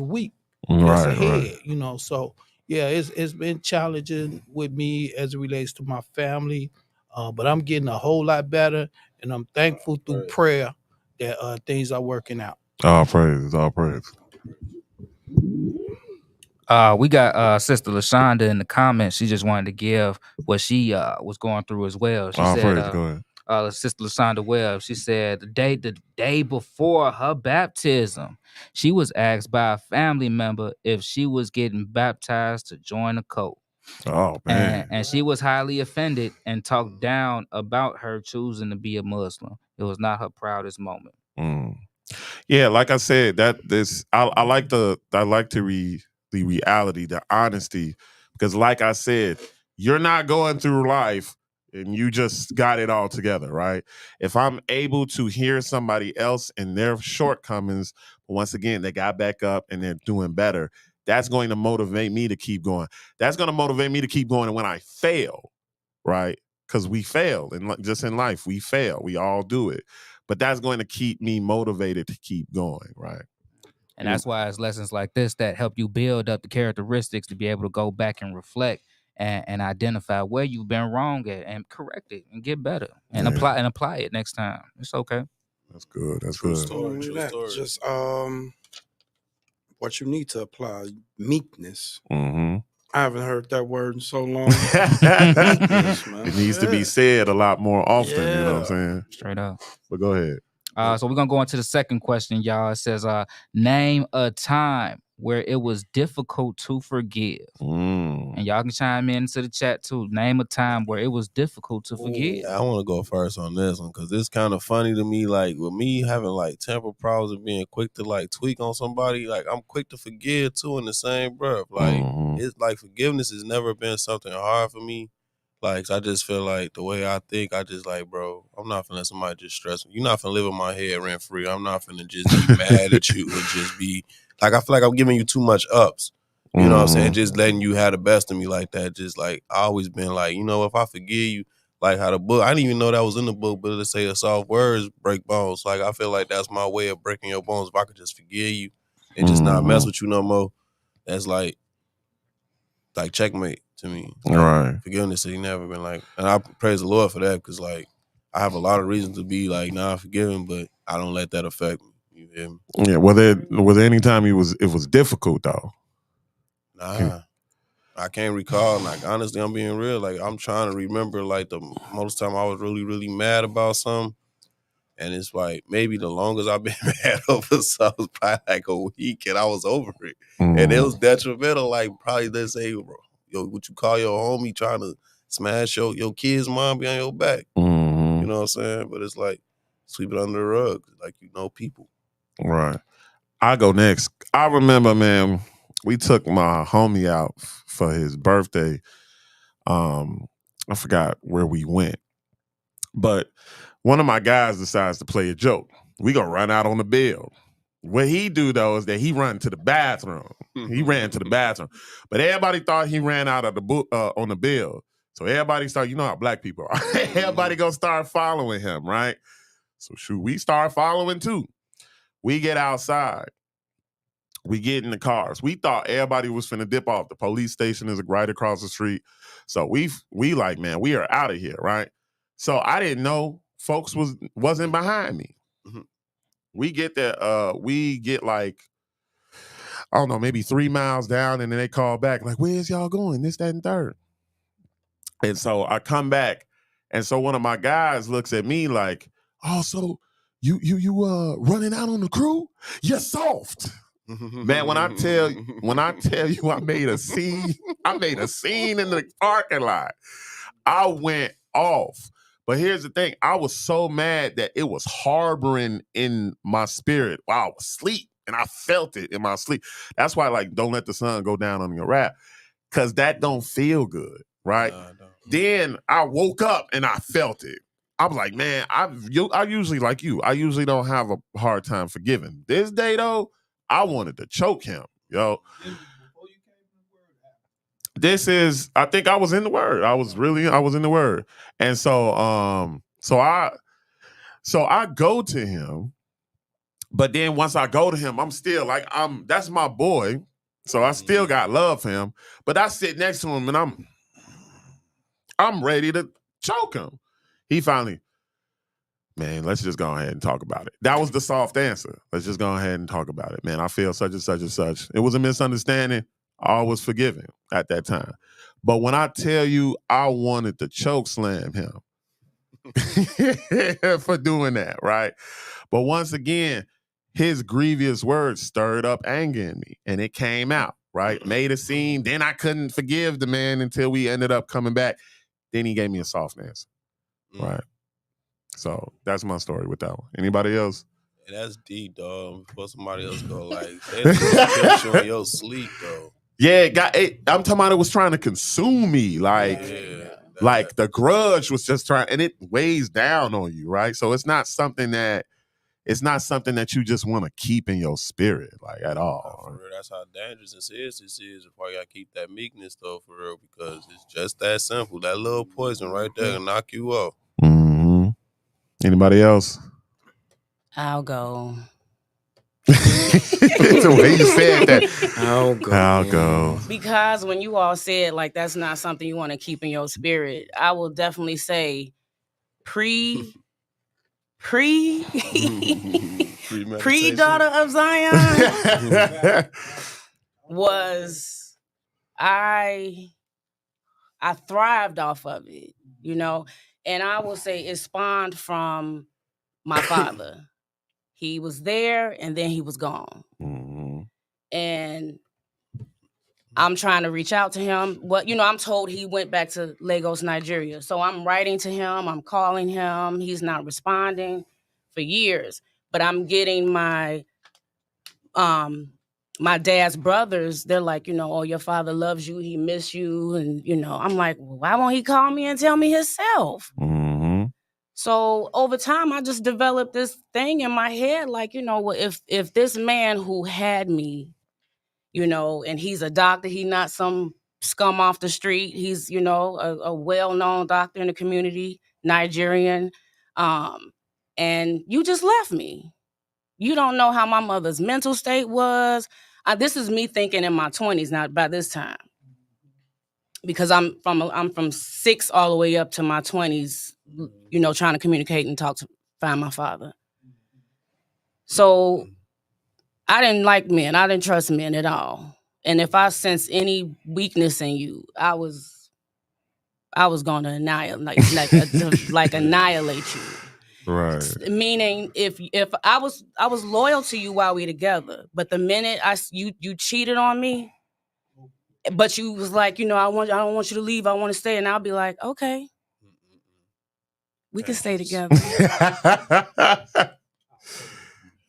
week that's ahead. So yeah, it's been challenging with me as it relates to my family, but I'm getting a whole lot better, and I'm thankful through prayer that things are working out. All praise, all praise. We got Sister LaShonda in the comments. She just wanted to give what she was going through as well. She All said, praise, go ahead. Sister LaShonda Webb, she said the day before her baptism, she was asked by a family member if she was getting baptized to join a cult. Oh man. And she was highly offended and talked down about her choosing to be a Muslim. It was not her proudest moment. Yeah, like I said, I like the reality, the honesty, because like I said, you're not going through life and you just got it all together, right? If I'm able to hear somebody else and their shortcomings, once again, they got back up and they're doing better, that's going to motivate me to keep going. That's going to motivate me to keep going. And when I fail, right? Because we fail, and just in life, we fail. We all do it. But that's going to keep me motivated to keep going, right? And that's why it's lessons like this that help you build up the characteristics to be able to go back and reflect and identify where you've been wrong at and correct it and get better and apply it next time. It's okay. That's good. That's True good. story. True story. Just what you need to apply meekness. Mm-hmm. I haven't heard that word in so long. Meekness, man. It needs to be said a lot more often. You know what I'm saying? Straight up. But go ahead. So we're gonna go into the second question, y'all. It says, name a time where it was difficult to forgive. And y'all can chime into the chat too. Name a time where it was difficult to forgive. I want to go first on this one because it's kind of funny to me. Like with me having like temper problems and being quick to like tweak on somebody, like I'm quick to forgive too in the same breath. Like it's like forgiveness has never been something hard for me. Like I just feel like the way I think, I just like, bro, I'm not finna let somebody just stress me. You're not finna live in my head rent free. I'm not finna just be mad at you and just be like, I feel like I'm giving you too much ups. You know what I'm saying? Just letting you have the best of me like that. Just like I always been like, you know, if I forgive you, like how the book, I didn't even know that was in the book, but it say the soft words break bones. Like I feel like that's my way of breaking your bones. If I could just forgive you and just not mess with you no more, that's like checkmate to me. Like, right. Forgiveness has never been like, and I praise the Lord for that because like I have a lot of reasons to be like not forgiving, but I don't let that affect me. You hear me? Yeah. Was there any time it was difficult though? Nah. I can't recall. Like honestly, I'm being real. Like I'm trying to remember like the most time I was really, really mad about something. And it's like maybe the longest I've been mad over something was probably like a week and I was over it. And it was detrimental, like probably let's say, bro, yo, what you call your homie trying to smash your kid's mom behind your back. You know what I'm saying? But it's like sweep it under the rug. Like you know people. Right. I go next. I remember, man, we took my homie out for his birthday. I forgot where we went. But one of my guys decides to play a joke. We gonna run out on the bill. What he do though is that he run to the bathroom. He ran to the bathroom, but everybody thought he ran out of the book on the bill. So everybody started. You know how black people are. Everybody gonna start following him, right? So shoot, we start following too. We get outside. We get in the cars. We thought everybody was finna dip off. The police station is right across the street. So we like, man, we are out of here, right? So I didn't know folks wasn't behind me. We get there, we get like, I don't know, maybe 3 miles down, and then they call back, like, where's y'all going? This, that, and third. And so I come back, and so one of my guys looks at me like, oh, so you running out on the crew? You're soft. Man, when I tell you I made a scene, in the parking lot. I went off. But here's the thing, I was so mad that it was harboring in my spirit while I was asleep, and I felt it in my sleep. That's why, like, don't let the sun go down on your rap, because that don't feel good, right? Then I woke up and I felt it. I was like, man, I usually like you. I usually don't have a hard time forgiving. This day, though, I wanted to choke him, yo. I think I was in the word. I was in the word. And so so I go to him, but then once I go to him, I'm still like, that's my boy. So I still got love for him. But I sit next to him and I'm ready to choke him. He finally, man, let's just go ahead and talk about it. That was the soft answer. Let's just go ahead and talk about it. Man, I feel such and such and such. It was a misunderstanding. I was forgiven at that time. But when I tell you I wanted to choke slam him for doing that, right? But once again, his grievous words stirred up anger in me, and it came out, right? Made a scene. Then I couldn't forgive the man until we ended up coming back. Then he gave me a soft answer, right? So that's my story with that one. Anybody else? Yeah, that's deep, dog. Before somebody else go, like, they kept you in your sleep, though. Yeah, I'm talking about it was trying to consume me. Like, like the grudge was just trying, and it weighs down on you, right? So it's not something that you just want to keep in your spirit, like, at all. For real, that's how dangerous this is. That's why you gotta keep that meekness, though, for real, because it's just that simple. That little poison right there can knock you off. Anybody else? I'll go. The way you said that. I'll go. Because when you all said like that's not something you want to keep in your spirit, I will definitely say pre-daughter of Zion was I thrived off of it, you know, and I will say it spawned from my father. He was there and then he was gone. Mm-hmm. And I'm trying to reach out to him. Well, you know, I'm told he went back to Lagos, Nigeria. So I'm writing to him. I'm calling him. He's not responding for years. But I'm getting my dad's brothers. They're like, you know, oh, your father loves you. He miss you. And, you know, I'm like, well, why won't he call me and tell me himself? Mm-hmm. So over time, I just developed this thing in my head. Like, you know, if this man who had me, you know, and he's a doctor, he's not some scum off the street. He's, you know, a well-known doctor in the community, Nigerian. And you just left me. You don't know how my mother's mental state was. This is me thinking in my 20s, not by this time. Because I'm from 6 all the way up to my 20s, you know, trying to communicate and find my father. So I didn't like men. I didn't trust men at all. And if I sense any weakness in you, I was going to annihilate, annihilate you. Right. Meaning, if I was loyal to you while we together, but the minute you cheated on me, but you was like, you know, I don't want you to leave. I want to stay, and I'll be like, okay, we can stay together.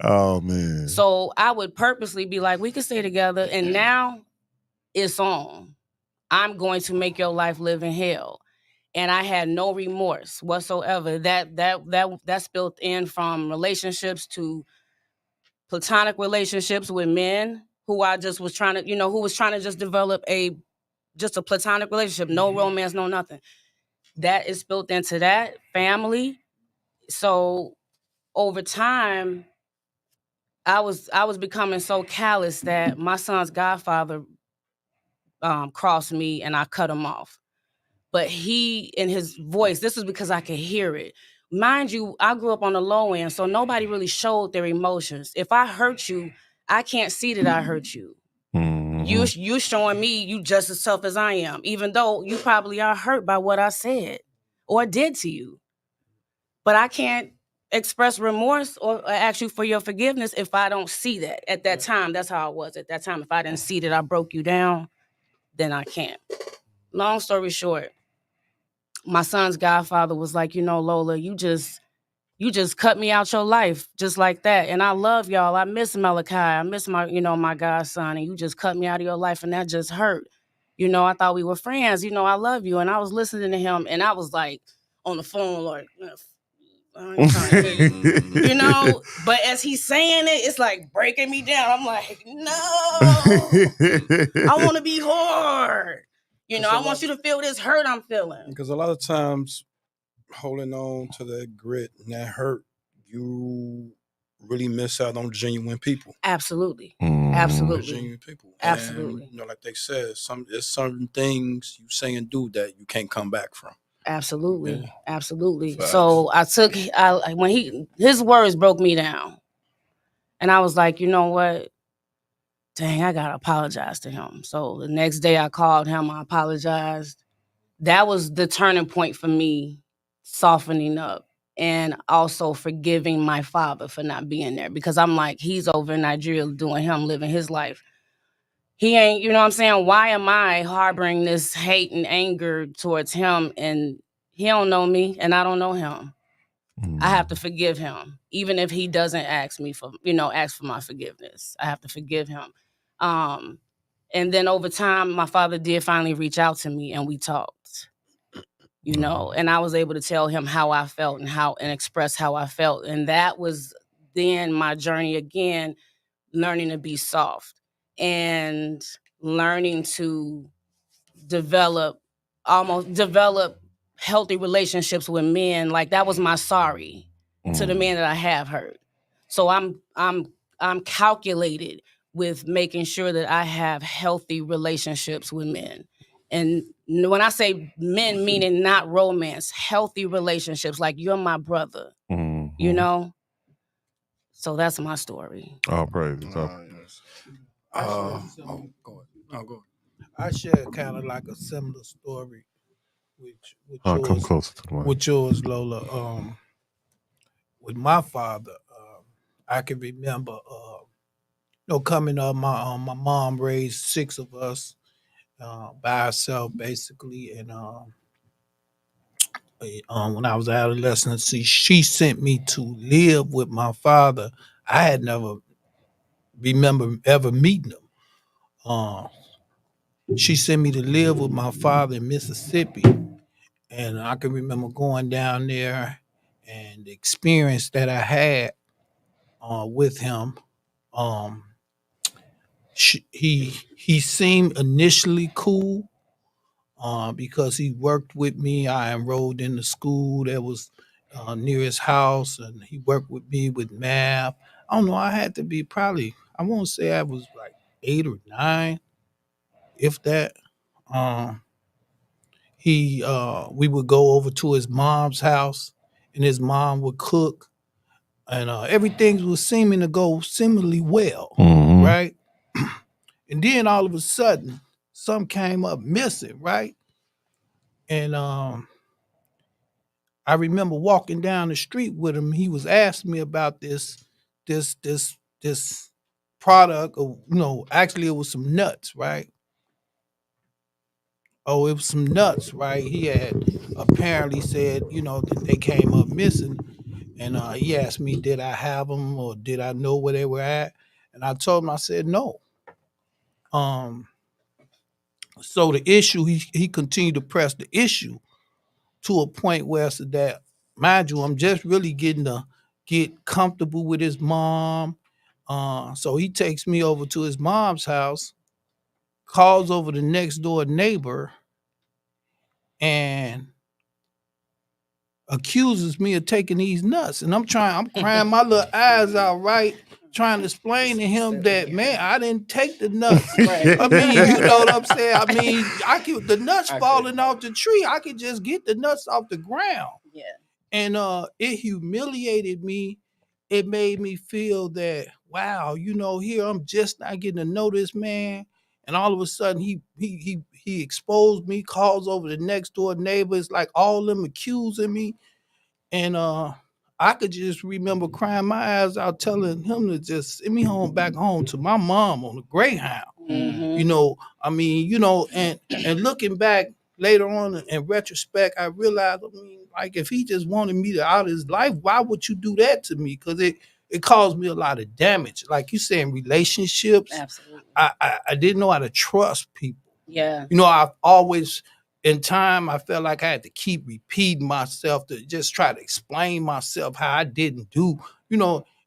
Oh man. So I would purposely be like, we can stay together, and now it's on. I'm going to make your life live in hell. And I had no remorse whatsoever. That's built in from relationships to platonic relationships with men who I just was trying to, you know, who was trying to just develop just a platonic relationship, no romance, no nothing. That is built into that family. So over time, I was becoming so callous that my son's godfather crossed me and I cut him off. But he, in his voice, this is because I could hear it. Mind you, I grew up on the low end, so nobody really showed their emotions. If I hurt you, I can't see that I hurt you. Mm-hmm. You showing me you just as tough as I am, even though you probably are hurt by what I said or did to you. But I can't express remorse or ask you for your forgiveness if I don't see that. At that time, that's how I was at that time. If I didn't see that I broke you down, then I can't. Long story short, my son's godfather was like, you know, Lola, you just cut me out your life just like that. And I love y'all. I miss Malachi. I miss my godson. And you just cut me out of your life. And that just hurt. You know, I thought we were friends. You know, I love you. And I was listening to him. And I was like on the phone, like, I ain't trying to hear you. You know, but as he's saying it, it's like breaking me down. I'm like, no, I want to be hard. You know, I want you to feel this hurt I'm feeling. Because a lot of times, holding on to that grit and that hurt, you really miss out on genuine people. Absolutely. Absolutely. Genuine people. Absolutely. And, you know, like they said, there's certain things you say and do that you can't come back from. Absolutely. Yeah. Absolutely. Facts. So when his words broke me down. And I was like, you know what? Dang, I gotta apologize to him. So the next day I called him, I apologized. That was the turning point for me, softening up and also forgiving my father for not being there. Because I'm like, he's over in Nigeria doing him, living his life. He ain't, you know what I'm saying? Why am I harboring this hate and anger towards him and he don't know me and I don't know him? I have to forgive him, even if he doesn't ask for my forgiveness. I have to forgive him. And then over time, my father did finally reach out to me and we talked, you know, and I was able to tell him how I felt and express how I felt. And that was then my journey again, learning to be soft and learning to develop healthy relationships with men. Like that was my sorry to the man that I have hurt. So I'm calculated with making sure that I have healthy relationships with men. And when I say men, meaning not romance, healthy relationships, like you're my brother. you know. So that's my story. Oh, praise. Go ahead. I share kind of like a similar story with Come yours, closer to the mic. Lola. With my father, I can remember, coming up, my mom raised 6 of us by herself, basically, and when I was adolescent, she sent me to live with my father. I had never remember ever meeting him. Uh, she sent me to live with my father in Mississippi, and I can remember going down there and the experience that I had with him. Um, he seemed initially cool because he worked with me. I enrolled in the school that was near his house, and he worked with me with math. I don't know. I had to be probably, I won't say I was like 8 or 9, if that. Um, we would go over to his mom's house, and his mom would cook, and everything was seeming to go seemingly well, right? And then all of a sudden, some came up missing, right? And I remember walking down the street with him. He was asking me about this, this product, or actually it was some nuts, right? Oh, it was some nuts, right? He had apparently said, that they came up missing, and he asked me, did I have them or did I know where they were at? And I told him, I said no. So the issue, he continued to press the issue to a point where I said that, mind you, I'm just really getting to get comfortable with his mom. So he takes me over to his mom's house, calls over the next door neighbor, and accuses me of taking these nuts. And I'm crying my little eyes out, right? Trying to explain to him that, man, I didn't take the nuts. I mean, you know what I'm saying? I mean, the nuts falling off the tree. I could just get the nuts off the ground. Yeah. And it humiliated me. It made me feel that, wow, here I'm just not getting to know this man. And all of a sudden he exposed me, calls over the next door neighbors, like all them accusing me. And I could just remember crying my eyes out, telling him to just send me back home to my mom on the Greyhound. I mean, and looking back later on in retrospect, I realized, I mean, like if he just wanted me to out of his life, why would you do that to me? Because it caused me a lot of damage. Like you said, in relationships, Absolutely. I didn't know how to trust people. Yeah. I've always, in time, I felt like I had to keep repeating myself to just try to explain myself how I didn't do,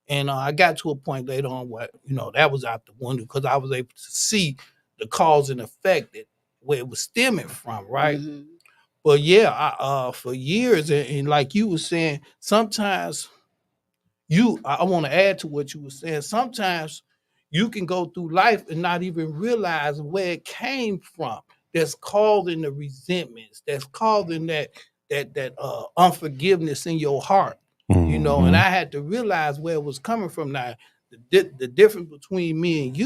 and I got to a point later on where, that was out the window because I was able to see the cause and effect where it was stemming from, right? Mm-hmm. But yeah, for years, and like you were saying, sometimes I want to add to what you were saying. Sometimes you can go through life and not even realize where it came from. That's causing the resentments. That's causing that unforgiveness in your heart. And I had to realize where it was coming from. Now, the difference between me and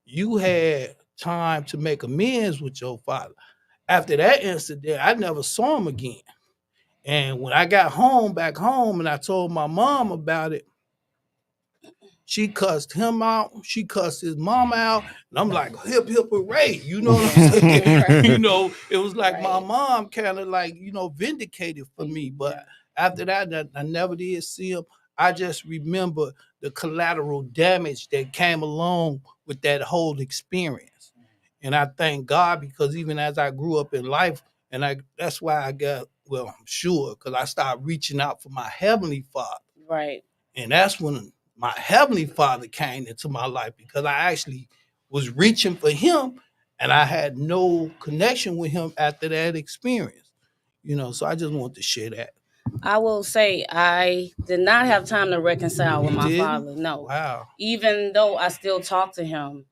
you had time to make amends with your father. After that incident, I never saw him again. And when I got back home, and I told my mom about it, she cussed him out. She cussed his mom out. And I'm like, hip, hip, hooray. You know what I'm saying? It was like my mom kind of like, vindicated for me. But after that, I never did see him. I just remember the collateral damage that came along with that whole experience. And I thank God because even as I grew up in life, and that's why I got, well, I'm sure, because I started reaching out for my Heavenly Father. Right. And that's when my Heavenly Father came into my life because I actually was reaching for him and I had no connection with him after that experience. So I just want to share that. I will say I did not have time to reconcile with my father. No. Wow. Even though I still talk to him,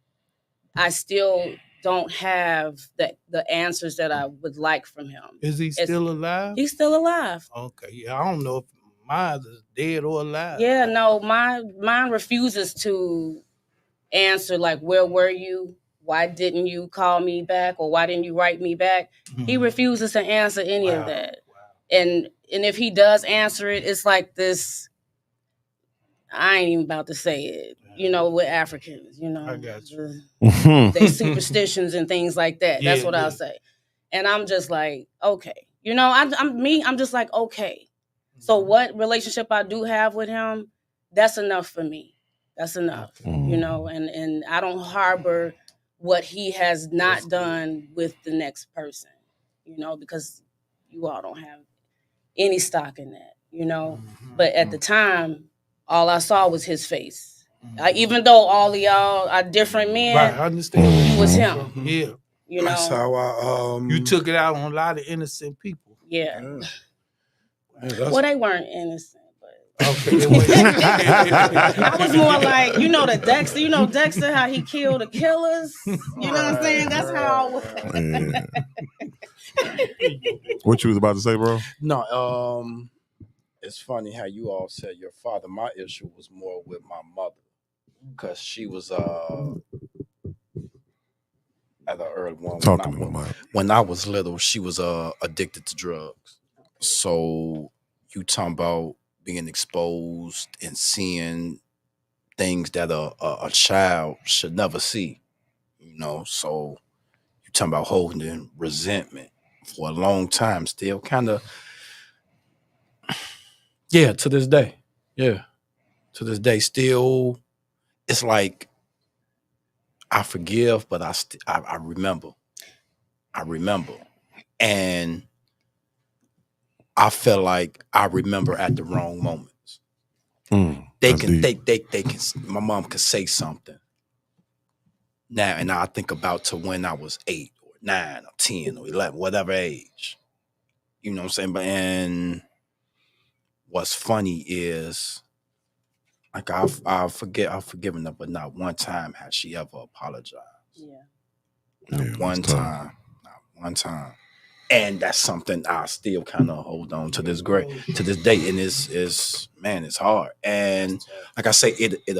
I still don't have the answers that I would like from him. Is he still alive? He's still alive. Okay. Yeah, I don't know if Mine is dead or alive. Yeah, no, mine refuses to answer like, where were you? Why didn't you call me back, or why didn't you write me back? He refuses to answer any of that. And if he does answer it, it's like this. I ain't even about to say it. With Africans, I got you. They superstitions and things like that. That's what I'll say. And I'm just like, okay. I'm just like, okay. So what relationship I do have with him, that's enough for me. That's enough. And I don't harbor what he has not done with the next person, because you all don't have any stock in that, But at the time, all I saw was his face. Even though all of y'all are different men, right, I understand. It was him. Yeah. That's how you took it out on a lot of innocent people. Yeah. Yeah, Well, they weren't innocent, but okay. I was more like, the Dexter. Dexter, how he killed the killers. You know what I'm saying? That's how I was. What you was about to say, bro? No, it's funny how you all said your father. My issue was more with my mother, because she was at an early one. When I was little, she was addicted to drugs. So you talking about being exposed and seeing things that a child should never see, So you talking about holding resentment for a long time, still kind of, to this day, to this day, still, it's like I forgive, but I remember, and I feel like I remember at the wrong moments. They can. My mom can say something now, and I think about to when I was 8 or 9 or 10 or 11, whatever age. You know what I'm saying? And what's funny is, like, I've forgiven her, but not one time has she ever apologized. Yeah. Not one time. And that's something I still kind of hold on to this day. And it's hard. And like I say, it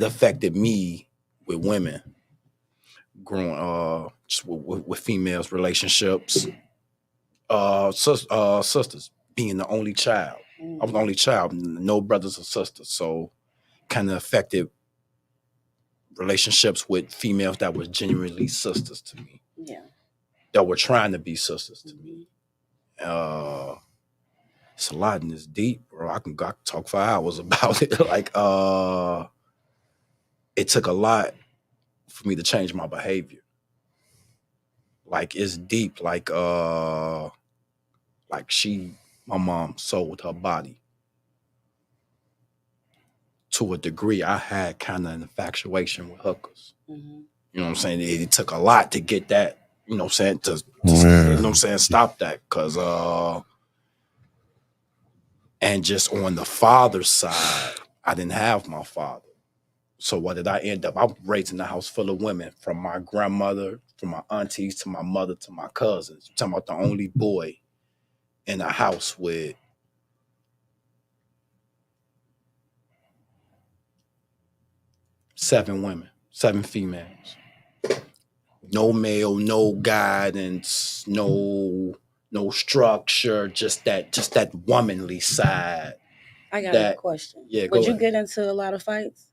affected me with women growing just with females relationships, sisters, being the only child. I was the only child, no brothers or sisters, so kind of affected relationships with females that were genuinely sisters to me. Yeah. That were trying to be sisters to me. It's a lot and it's deep, bro. I can talk for hours about it. Like, it took a lot for me to change my behavior. Like, it's deep. Like my mom sold her body. To a degree, I had kind of an infatuation with hookers. Mm-hmm. You know what I'm saying? It took a lot to get that, you know what I'm saying, stop that. Cause and just on the father's side, I didn't have my father. So what did I end up? I was raised in a house full of women, from my grandmother, from my aunties, to my mother, to my cousins. I'm talking about the only boy in a house with 7 women, 7 females. No male, no guidance, no structure, just that womanly side. I got a question. Yeah, Would you get into a lot of fights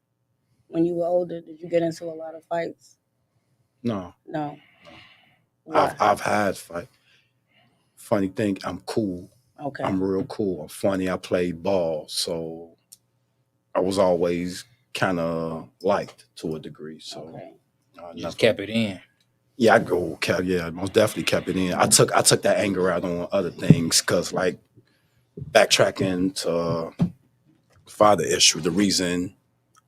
when you were older? Did you get into a lot of fights? No. Why? I've had fights. Funny thing, I'm cool. Okay. I'm real cool. I'm funny. I play ball, so I was always kind of liked to a degree. So okay. You just kept it in. Yeah, most definitely kept it in. I took that anger out on other things, because, like, backtracking to father issue, the reason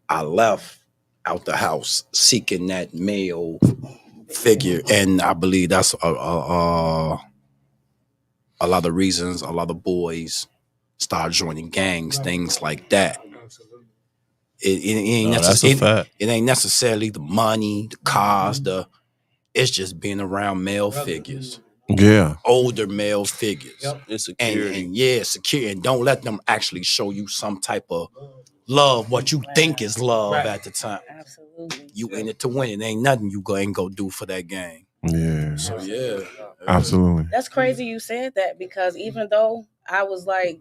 I left out the house seeking that male figure, and I believe that's a lot of reasons. A lot of boys start joining gangs, things like that. It ain't necessarily the money, the cars, it's just being around male figures. older male figures. Yep. Insecurity. And secure, and don't let them actually show you some type of love, what you think is love at the time. Absolutely. You in it to win. It ain't nothing you ain't go do for that game. Yeah. So Absolutely. That's crazy you said that, because even though I was like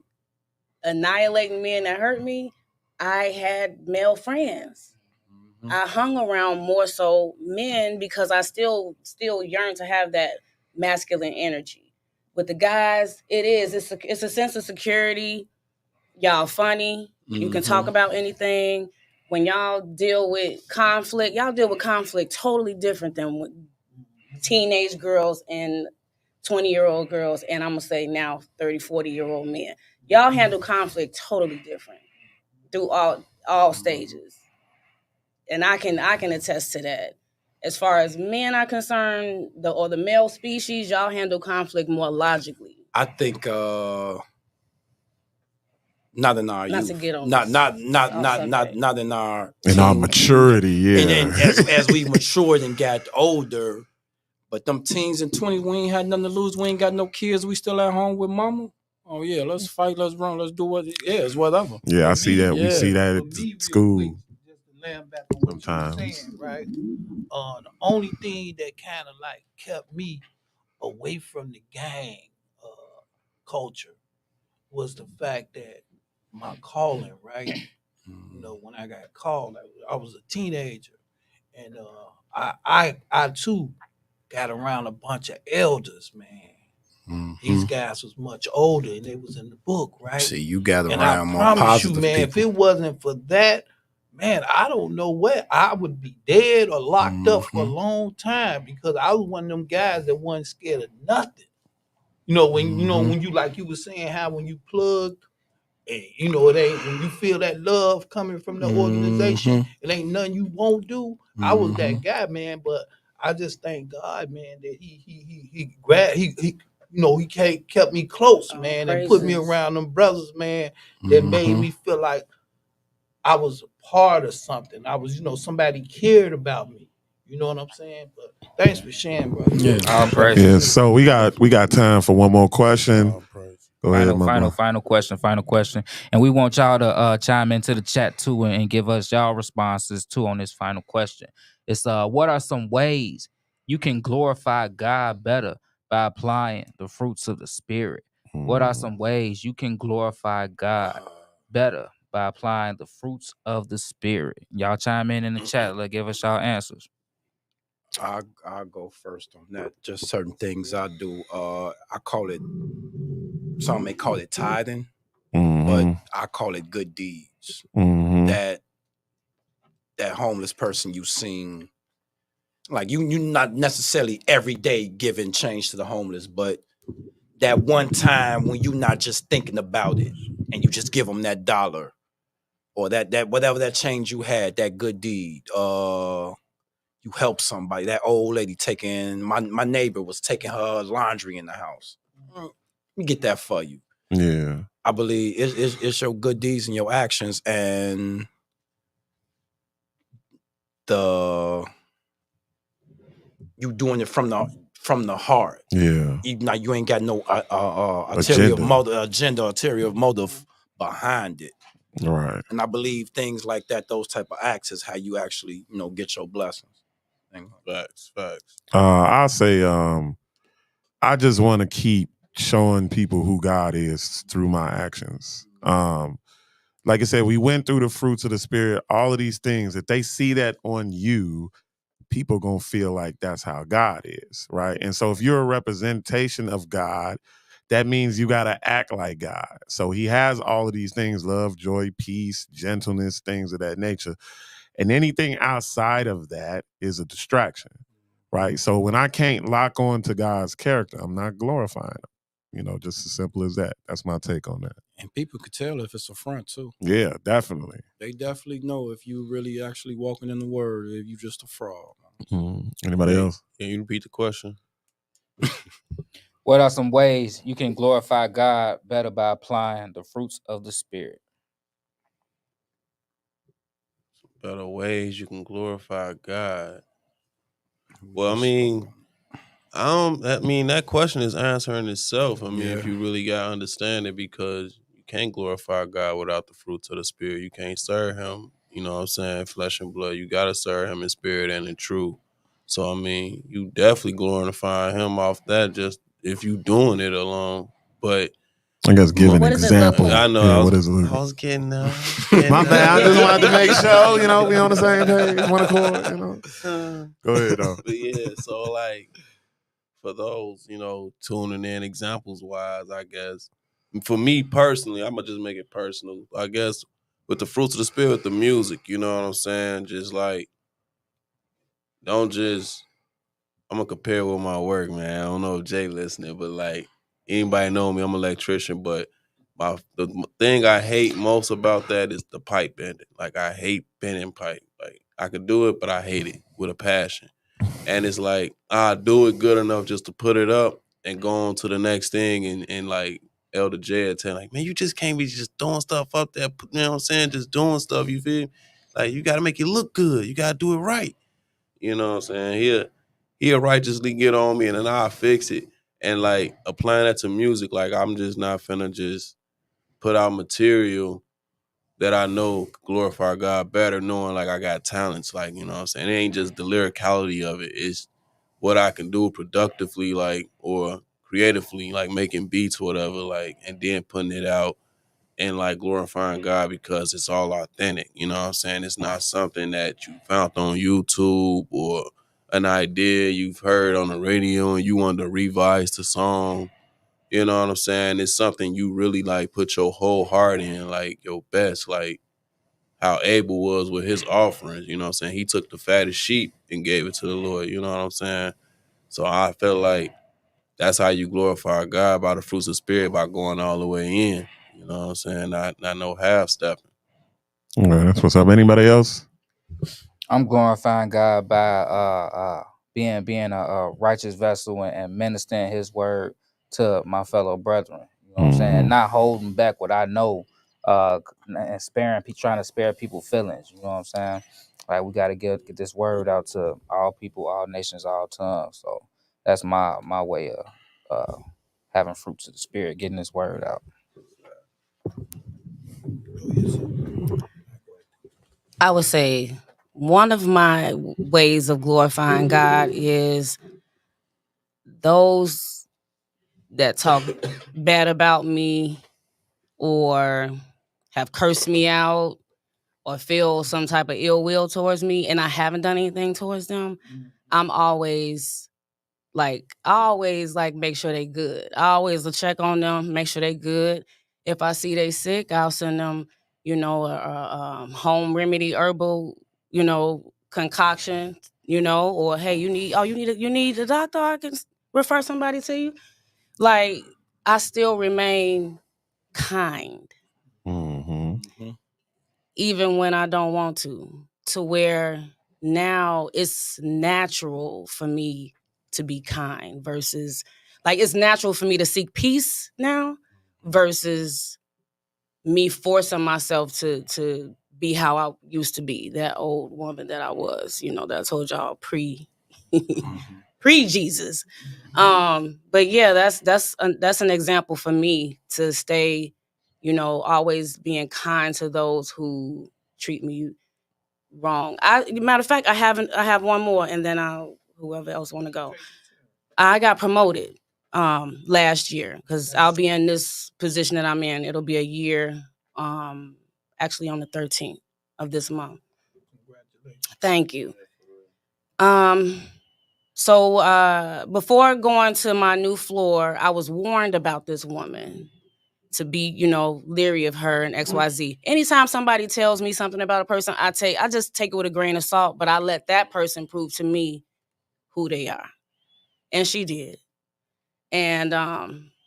annihilating men that hurt me, I had male friends. I hung around more so men because I still yearn to have that masculine energy. With the guys, it's a sense of security. Y'all funny. You can talk about anything. When y'all deal with conflict, totally different than with teenage girls and 20-year-old girls, and I'm gonna say now 30, 40-year-old men. Y'all handle conflict totally different through all stages. And I can attest to that. As far as men are concerned, the male species, y'all handle conflict more logically. I think not in our youth, not in our maturity, and as we matured and got older. But them teens and 20, we ain't had nothing to lose. We ain't got no kids. We still at home with mama. Oh yeah, let's fight, let's run, let's do what. Yeah, it's whatever. Yeah, I see that. We see that at school. Just to land back on what you were saying, right? The only thing that kind of like kept me away from the gang culture was the fact that my calling, right? You know, when I got called, I was a teenager, and I too got around a bunch of elders, man. These guys was much older, and they was in the book, right? See, you got and around I more promise positive you, man, people. if it wasn't for that, man, I don't know where I would be, dead or locked up for a long time, because I was one of them guys that wasn't scared of nothing. You know, when you like you were saying how when you plug, and you know, it ain't when you feel that love coming from the organization, it ain't nothing you won't do. I was that guy, man, but I just thank God, man, that he grabbed he kept me close, man, and put me around them brothers, man, that made me feel like I was a part of something. I was, somebody cared about me. You know what I'm saying? But thanks for sharing, bro. Yeah. So we got time for one more question. Go ahead, my boy. Final question. And we want y'all to chime into the chat too and give us y'all responses too on this final question. It's what are some ways you can glorify God better by applying the fruits of the Spirit? What are some ways you can glorify God better by applying the fruits of the Spirit? Y'all chime in the chat. Let's give us y'all answers. I'll go first on that. Just certain things I do. I call it, some may call it tithing, but I call it good deeds. That homeless person you seen, like you not necessarily every day giving change to the homeless, but that one time when you not just thinking about it and you just give them that dollar or that whatever that change you had, that good deed. You help somebody. That old lady taking my neighbor was taking her laundry in the house. Let me get that for you. Yeah, I believe it's your good deeds and your actions, and you doing it from the heart. Yeah. You ain't got no ulterior motive behind it. Right. And I believe things like that, those type of acts, is how you actually get your blessings. Facts. I'll say I just want to keep showing people who God is through my actions. Like I said, we went through the fruits of the Spirit, all of these things. If they see that on you, people gonna feel like that's how God is, right? And so if you're a representation of God, that means you gotta act like God. So he has all of these things: love, joy, peace, gentleness, things of that nature. And anything outside of that is a distraction, right? So when I can't lock on to God's character, I'm not glorifying him. Just as simple as that. That's my take on that. And people could tell if it's a front too. Yeah, definitely. They definitely know if you really actually walking in the word, if you just a fraud. Anybody else? Can you repeat the question? What are some ways you can glorify God better by applying the fruits of the Spirit? Better ways you can glorify God. Well, I mean, I mean, that question is answering itself. I mean, Yeah. if you really got to understand it, because you can't glorify God without the fruits of the Spirit. You can't serve Him, you know what I'm saying, flesh and blood. You got to serve Him in spirit and in truth. So, I mean, you definitely glorify Him off that just if you doing it alone. But I guess give an What does it look example. like? I know Yeah, I what is it? was getting My bad. I just wanted to make sure, you know, we on the same page, one accord, you know. Go ahead, though. But yeah, so like for those, you know, tuning in examples wise, I guess for me personally, I'm gonna just make it personal. I guess with the fruits of the spirit, the music, you know what I'm saying? Just like don't just I'm gonna compare with my work, man. I don't know if Jay listening, but like anybody know me, I'm an electrician, but the thing I hate most about that is the pipe bending. Like I hate bending pipe. Like I could do it, but I hate it with a passion. And it's like I do it good enough just to put it up and go on to the next thing. And like Elder Jay tell like, man, you just can't be just throwing stuff up there. You know what I'm saying? Just doing stuff. You feel me? Like you got to make it look good. You got to do it right. You know what I'm saying? He'll righteously get on me and then I'll fix it. And like applying that to music, like I'm just not finna just put out material that I know glorify God better, knowing like I got talents, like, you know what I'm saying? It ain't just the lyricality of it. It's what I can do productively, like, or creatively, like making beats or whatever, like, and then putting it out and like glorifying God because it's all authentic. You know what I'm saying? It's not something that you found on YouTube or an idea you've heard on the radio and you want to revise the song. You know what I'm saying? It's something you really like put your whole heart in, like your best, like how Abel was with his offerings. You know what I'm saying? He took the fattest sheep and gave it to the Lord. You know what I'm saying? So I felt like that's how you glorify God, by the fruits of the spirit, by going all the way in. You know what I'm saying? Not no half stepping. Well, that's what's up. Anybody else? I'm glorifying God by being a righteous vessel and ministering His word to my fellow brethren. You know what I'm saying? And not holding back what I know, and trying to spare people feelings. You know what I'm saying? Like we got to get this word out to all people, all nations, all tongues. So that's my way of having fruits of the spirit, getting this word out. I would say one of my ways of glorifying God is those that talk bad about me or have cursed me out or feel some type of ill will towards me and I haven't done anything towards them. I always make sure they good. I always will check on them, make sure they good. If I see they sick, I'll send them, a home remedy herbal, concoction, or hey, you need a doctor. I can refer somebody to you. Like I still remain kind, even when I don't want to where now it's natural for me to be kind versus like it's natural for me to seek peace now versus me forcing myself to be how I used to be, that old woman that I was, that I told y'all pre Jesus. But yeah, that's an example for me to stay, always being kind to those who treat me wrong. Matter of fact, I have one more, and then whoever else want to go. I got promoted last year because I'll be in this position that I'm in. It'll be a year, actually on the 13th of this month. Thank you. So before going to my new floor, I was warned about this woman to be, leery of her and XYZ. Anytime somebody tells me something about a person, I just take it with a grain of salt, but I let that person prove to me who they are. And she did. And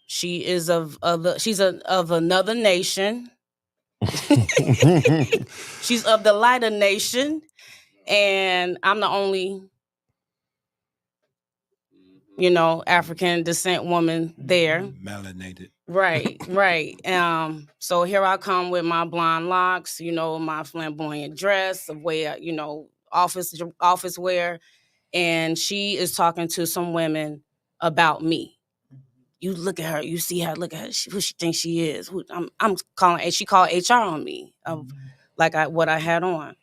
she is of another nation. She's of the lighter nation. And I'm the only African descent woman there. Melanated. Right. So here I come with my blonde locks, my flamboyant dress, of way, office wear. And she is talking to some women about me. You look at her, you see her, look at her, who she thinks she is. I'm calling, she called HR on me of what I had on.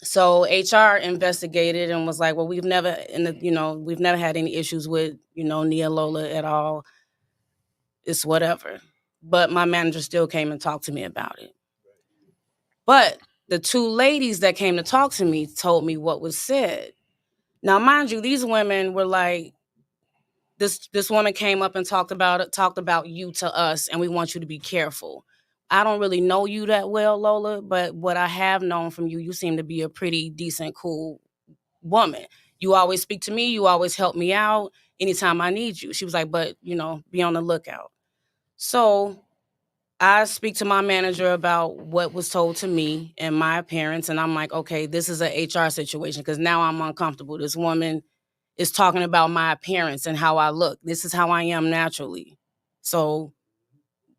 So HR investigated and was like, well, we've never had any issues with, Nia Lola at all. It's whatever. But my manager still came and talked to me about it. But the two ladies that came to talk to me told me what was said. Now, mind you, these women were like, this woman came up and talked about you to us, and we want you to be careful. I don't really know you that well, Lola, but what I have known from you, you seem to be a pretty decent, cool woman. You always speak to me. You always help me out anytime I need you. She was like, but, be on the lookout. So I speak to my manager about what was told to me and my appearance, and I'm like, okay, this is an HR situation because now I'm uncomfortable. This woman is talking about my appearance and how I look. This is how I am naturally. So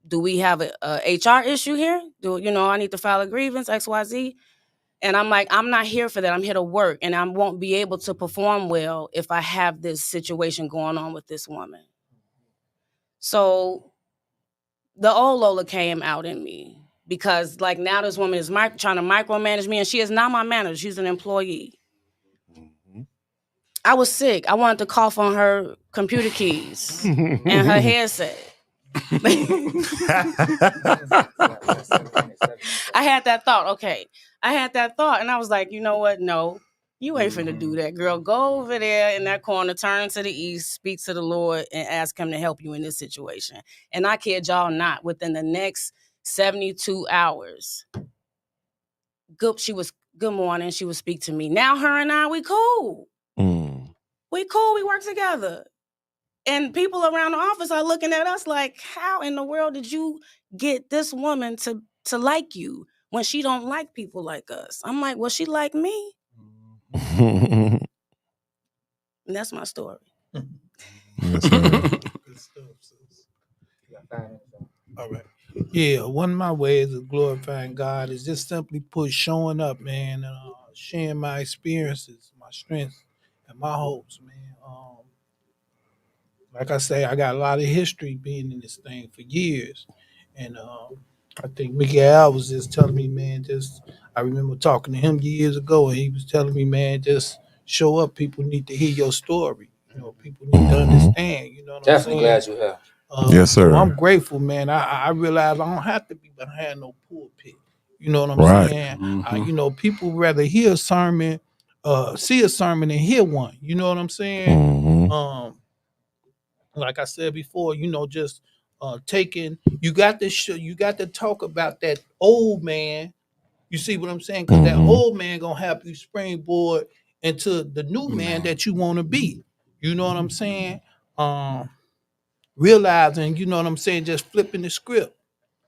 do we have a HR issue here? I need to file a grievance, XYZ? And I'm like, I'm not here for that. I'm here to work, and I won't be able to perform well if I have this situation going on with this woman. So the old Lola came out in me because, now this woman is trying to micromanage me, and she is not my manager. She's an employee. I was sick. I wanted to cough on her computer keys and her headset. I had that thought. Okay. I had that thought, and I was like, you know what? No, you ain't finna do that, girl. Go over there in that corner, turn to the east, speak to the Lord, and ask him to help you in this situation. And I kid y'all not, within the next 72 hours, good morning. She would speak to me. Now her and I, we cool. We cool. We work together. And people around the office are looking at us like, how in the world did you get this woman to like you when she don't like people like us? I'm like, well, she like me. And that's my story. Yes, good stuff, sis. All right. Yeah, one of my ways of glorifying God is just simply showing up, man, and sharing my experiences, my strengths, and my hopes, man. Like I say, I got a lot of history being in this thing for years. And I think Miguel was just telling me, man, I remember talking to him years ago, and he was telling me, man, just show up. People need to hear your story. People need to understand, you know what Definitely I'm saying? glad you have. Yes, sir. So I'm grateful, man. I realize I don't have to be behind no pulpit. You know what I'm Right. saying? People rather hear a sermon, see a sermon and hear one. You know what I'm saying? Like I said before, just taking. You got to talk about that old man. You see what I'm saying? Because that old man gonna help you springboard into the new man that you want to be. You know what I'm saying? Realizing, you know what I'm saying, just flipping the script.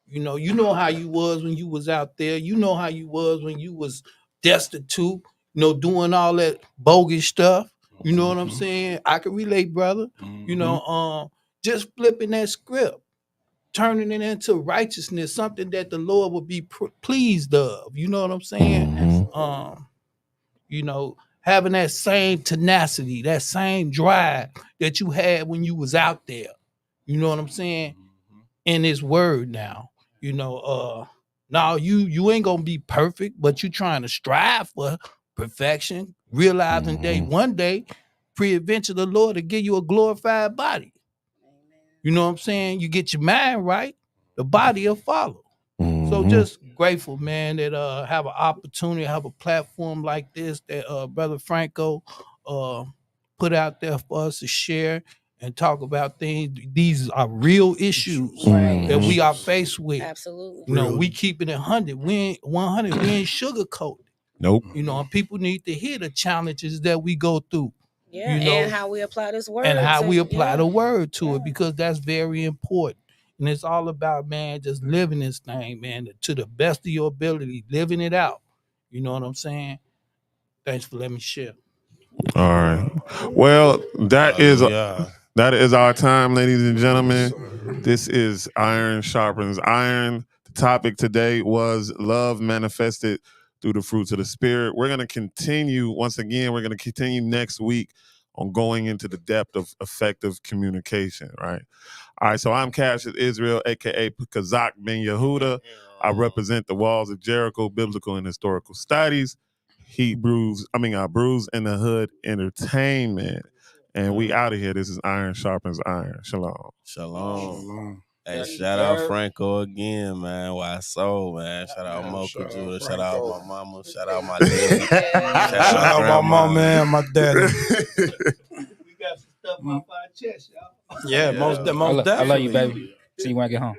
You know how you was when you was out there. You know how you was when you was destitute, doing all that bogus stuff. You know what I'm saying? I can relate, brother. Just flipping that script, turning it into righteousness, something that the Lord would be pleased of. You know what I'm saying? Having that same tenacity, that same drive that you had when you was out there. You know what I'm saying? In his word now. Now you ain't gonna be perfect, but you trying to strive for perfection, realizing one day, pre-adventure the Lord to give you a glorified body. You know what I'm saying? You get your mind right, the body will follow. So just grateful, man, that have an opportunity, have a platform like this that Brother Franco put out there for us to share and talk about things. These are real issues that we are faced with. Absolutely. We keep it 100. We ain't 100. We ain't sugarcoat. Nope. And people need to hear the challenges that we go through. Yeah, and how we apply this word. And how we apply the word to it, because that's very important. And it's all about, man, just living this thing, man, to the best of your ability, living it out. You know what I'm saying? Thanks for letting me share. All right. Well, that is our time, ladies and gentlemen. This is Iron Sharpens Iron. The topic today was love manifested through the fruits of the Spirit. We're going to continue, once again, we're going to continue next week on going into the depth of effective communication, right? All right, so I'm Cassius Israel, aka Kazak Ben Yehuda. I represent the Walls of Jericho Biblical and Historical Studies, Brews in the Hood Entertainment. And we out of here. This is Iron Sharpens Iron. Shalom. Shalom. Hey, shout out Franco again, man. Why so, man? Shout out Mocha Judah. Shout out my mama. Shout out my daddy. Shout out my mama and my daddy. We got some stuff off our chest, y'all. Yeah, most definitely. I love you, baby. See you when I get home.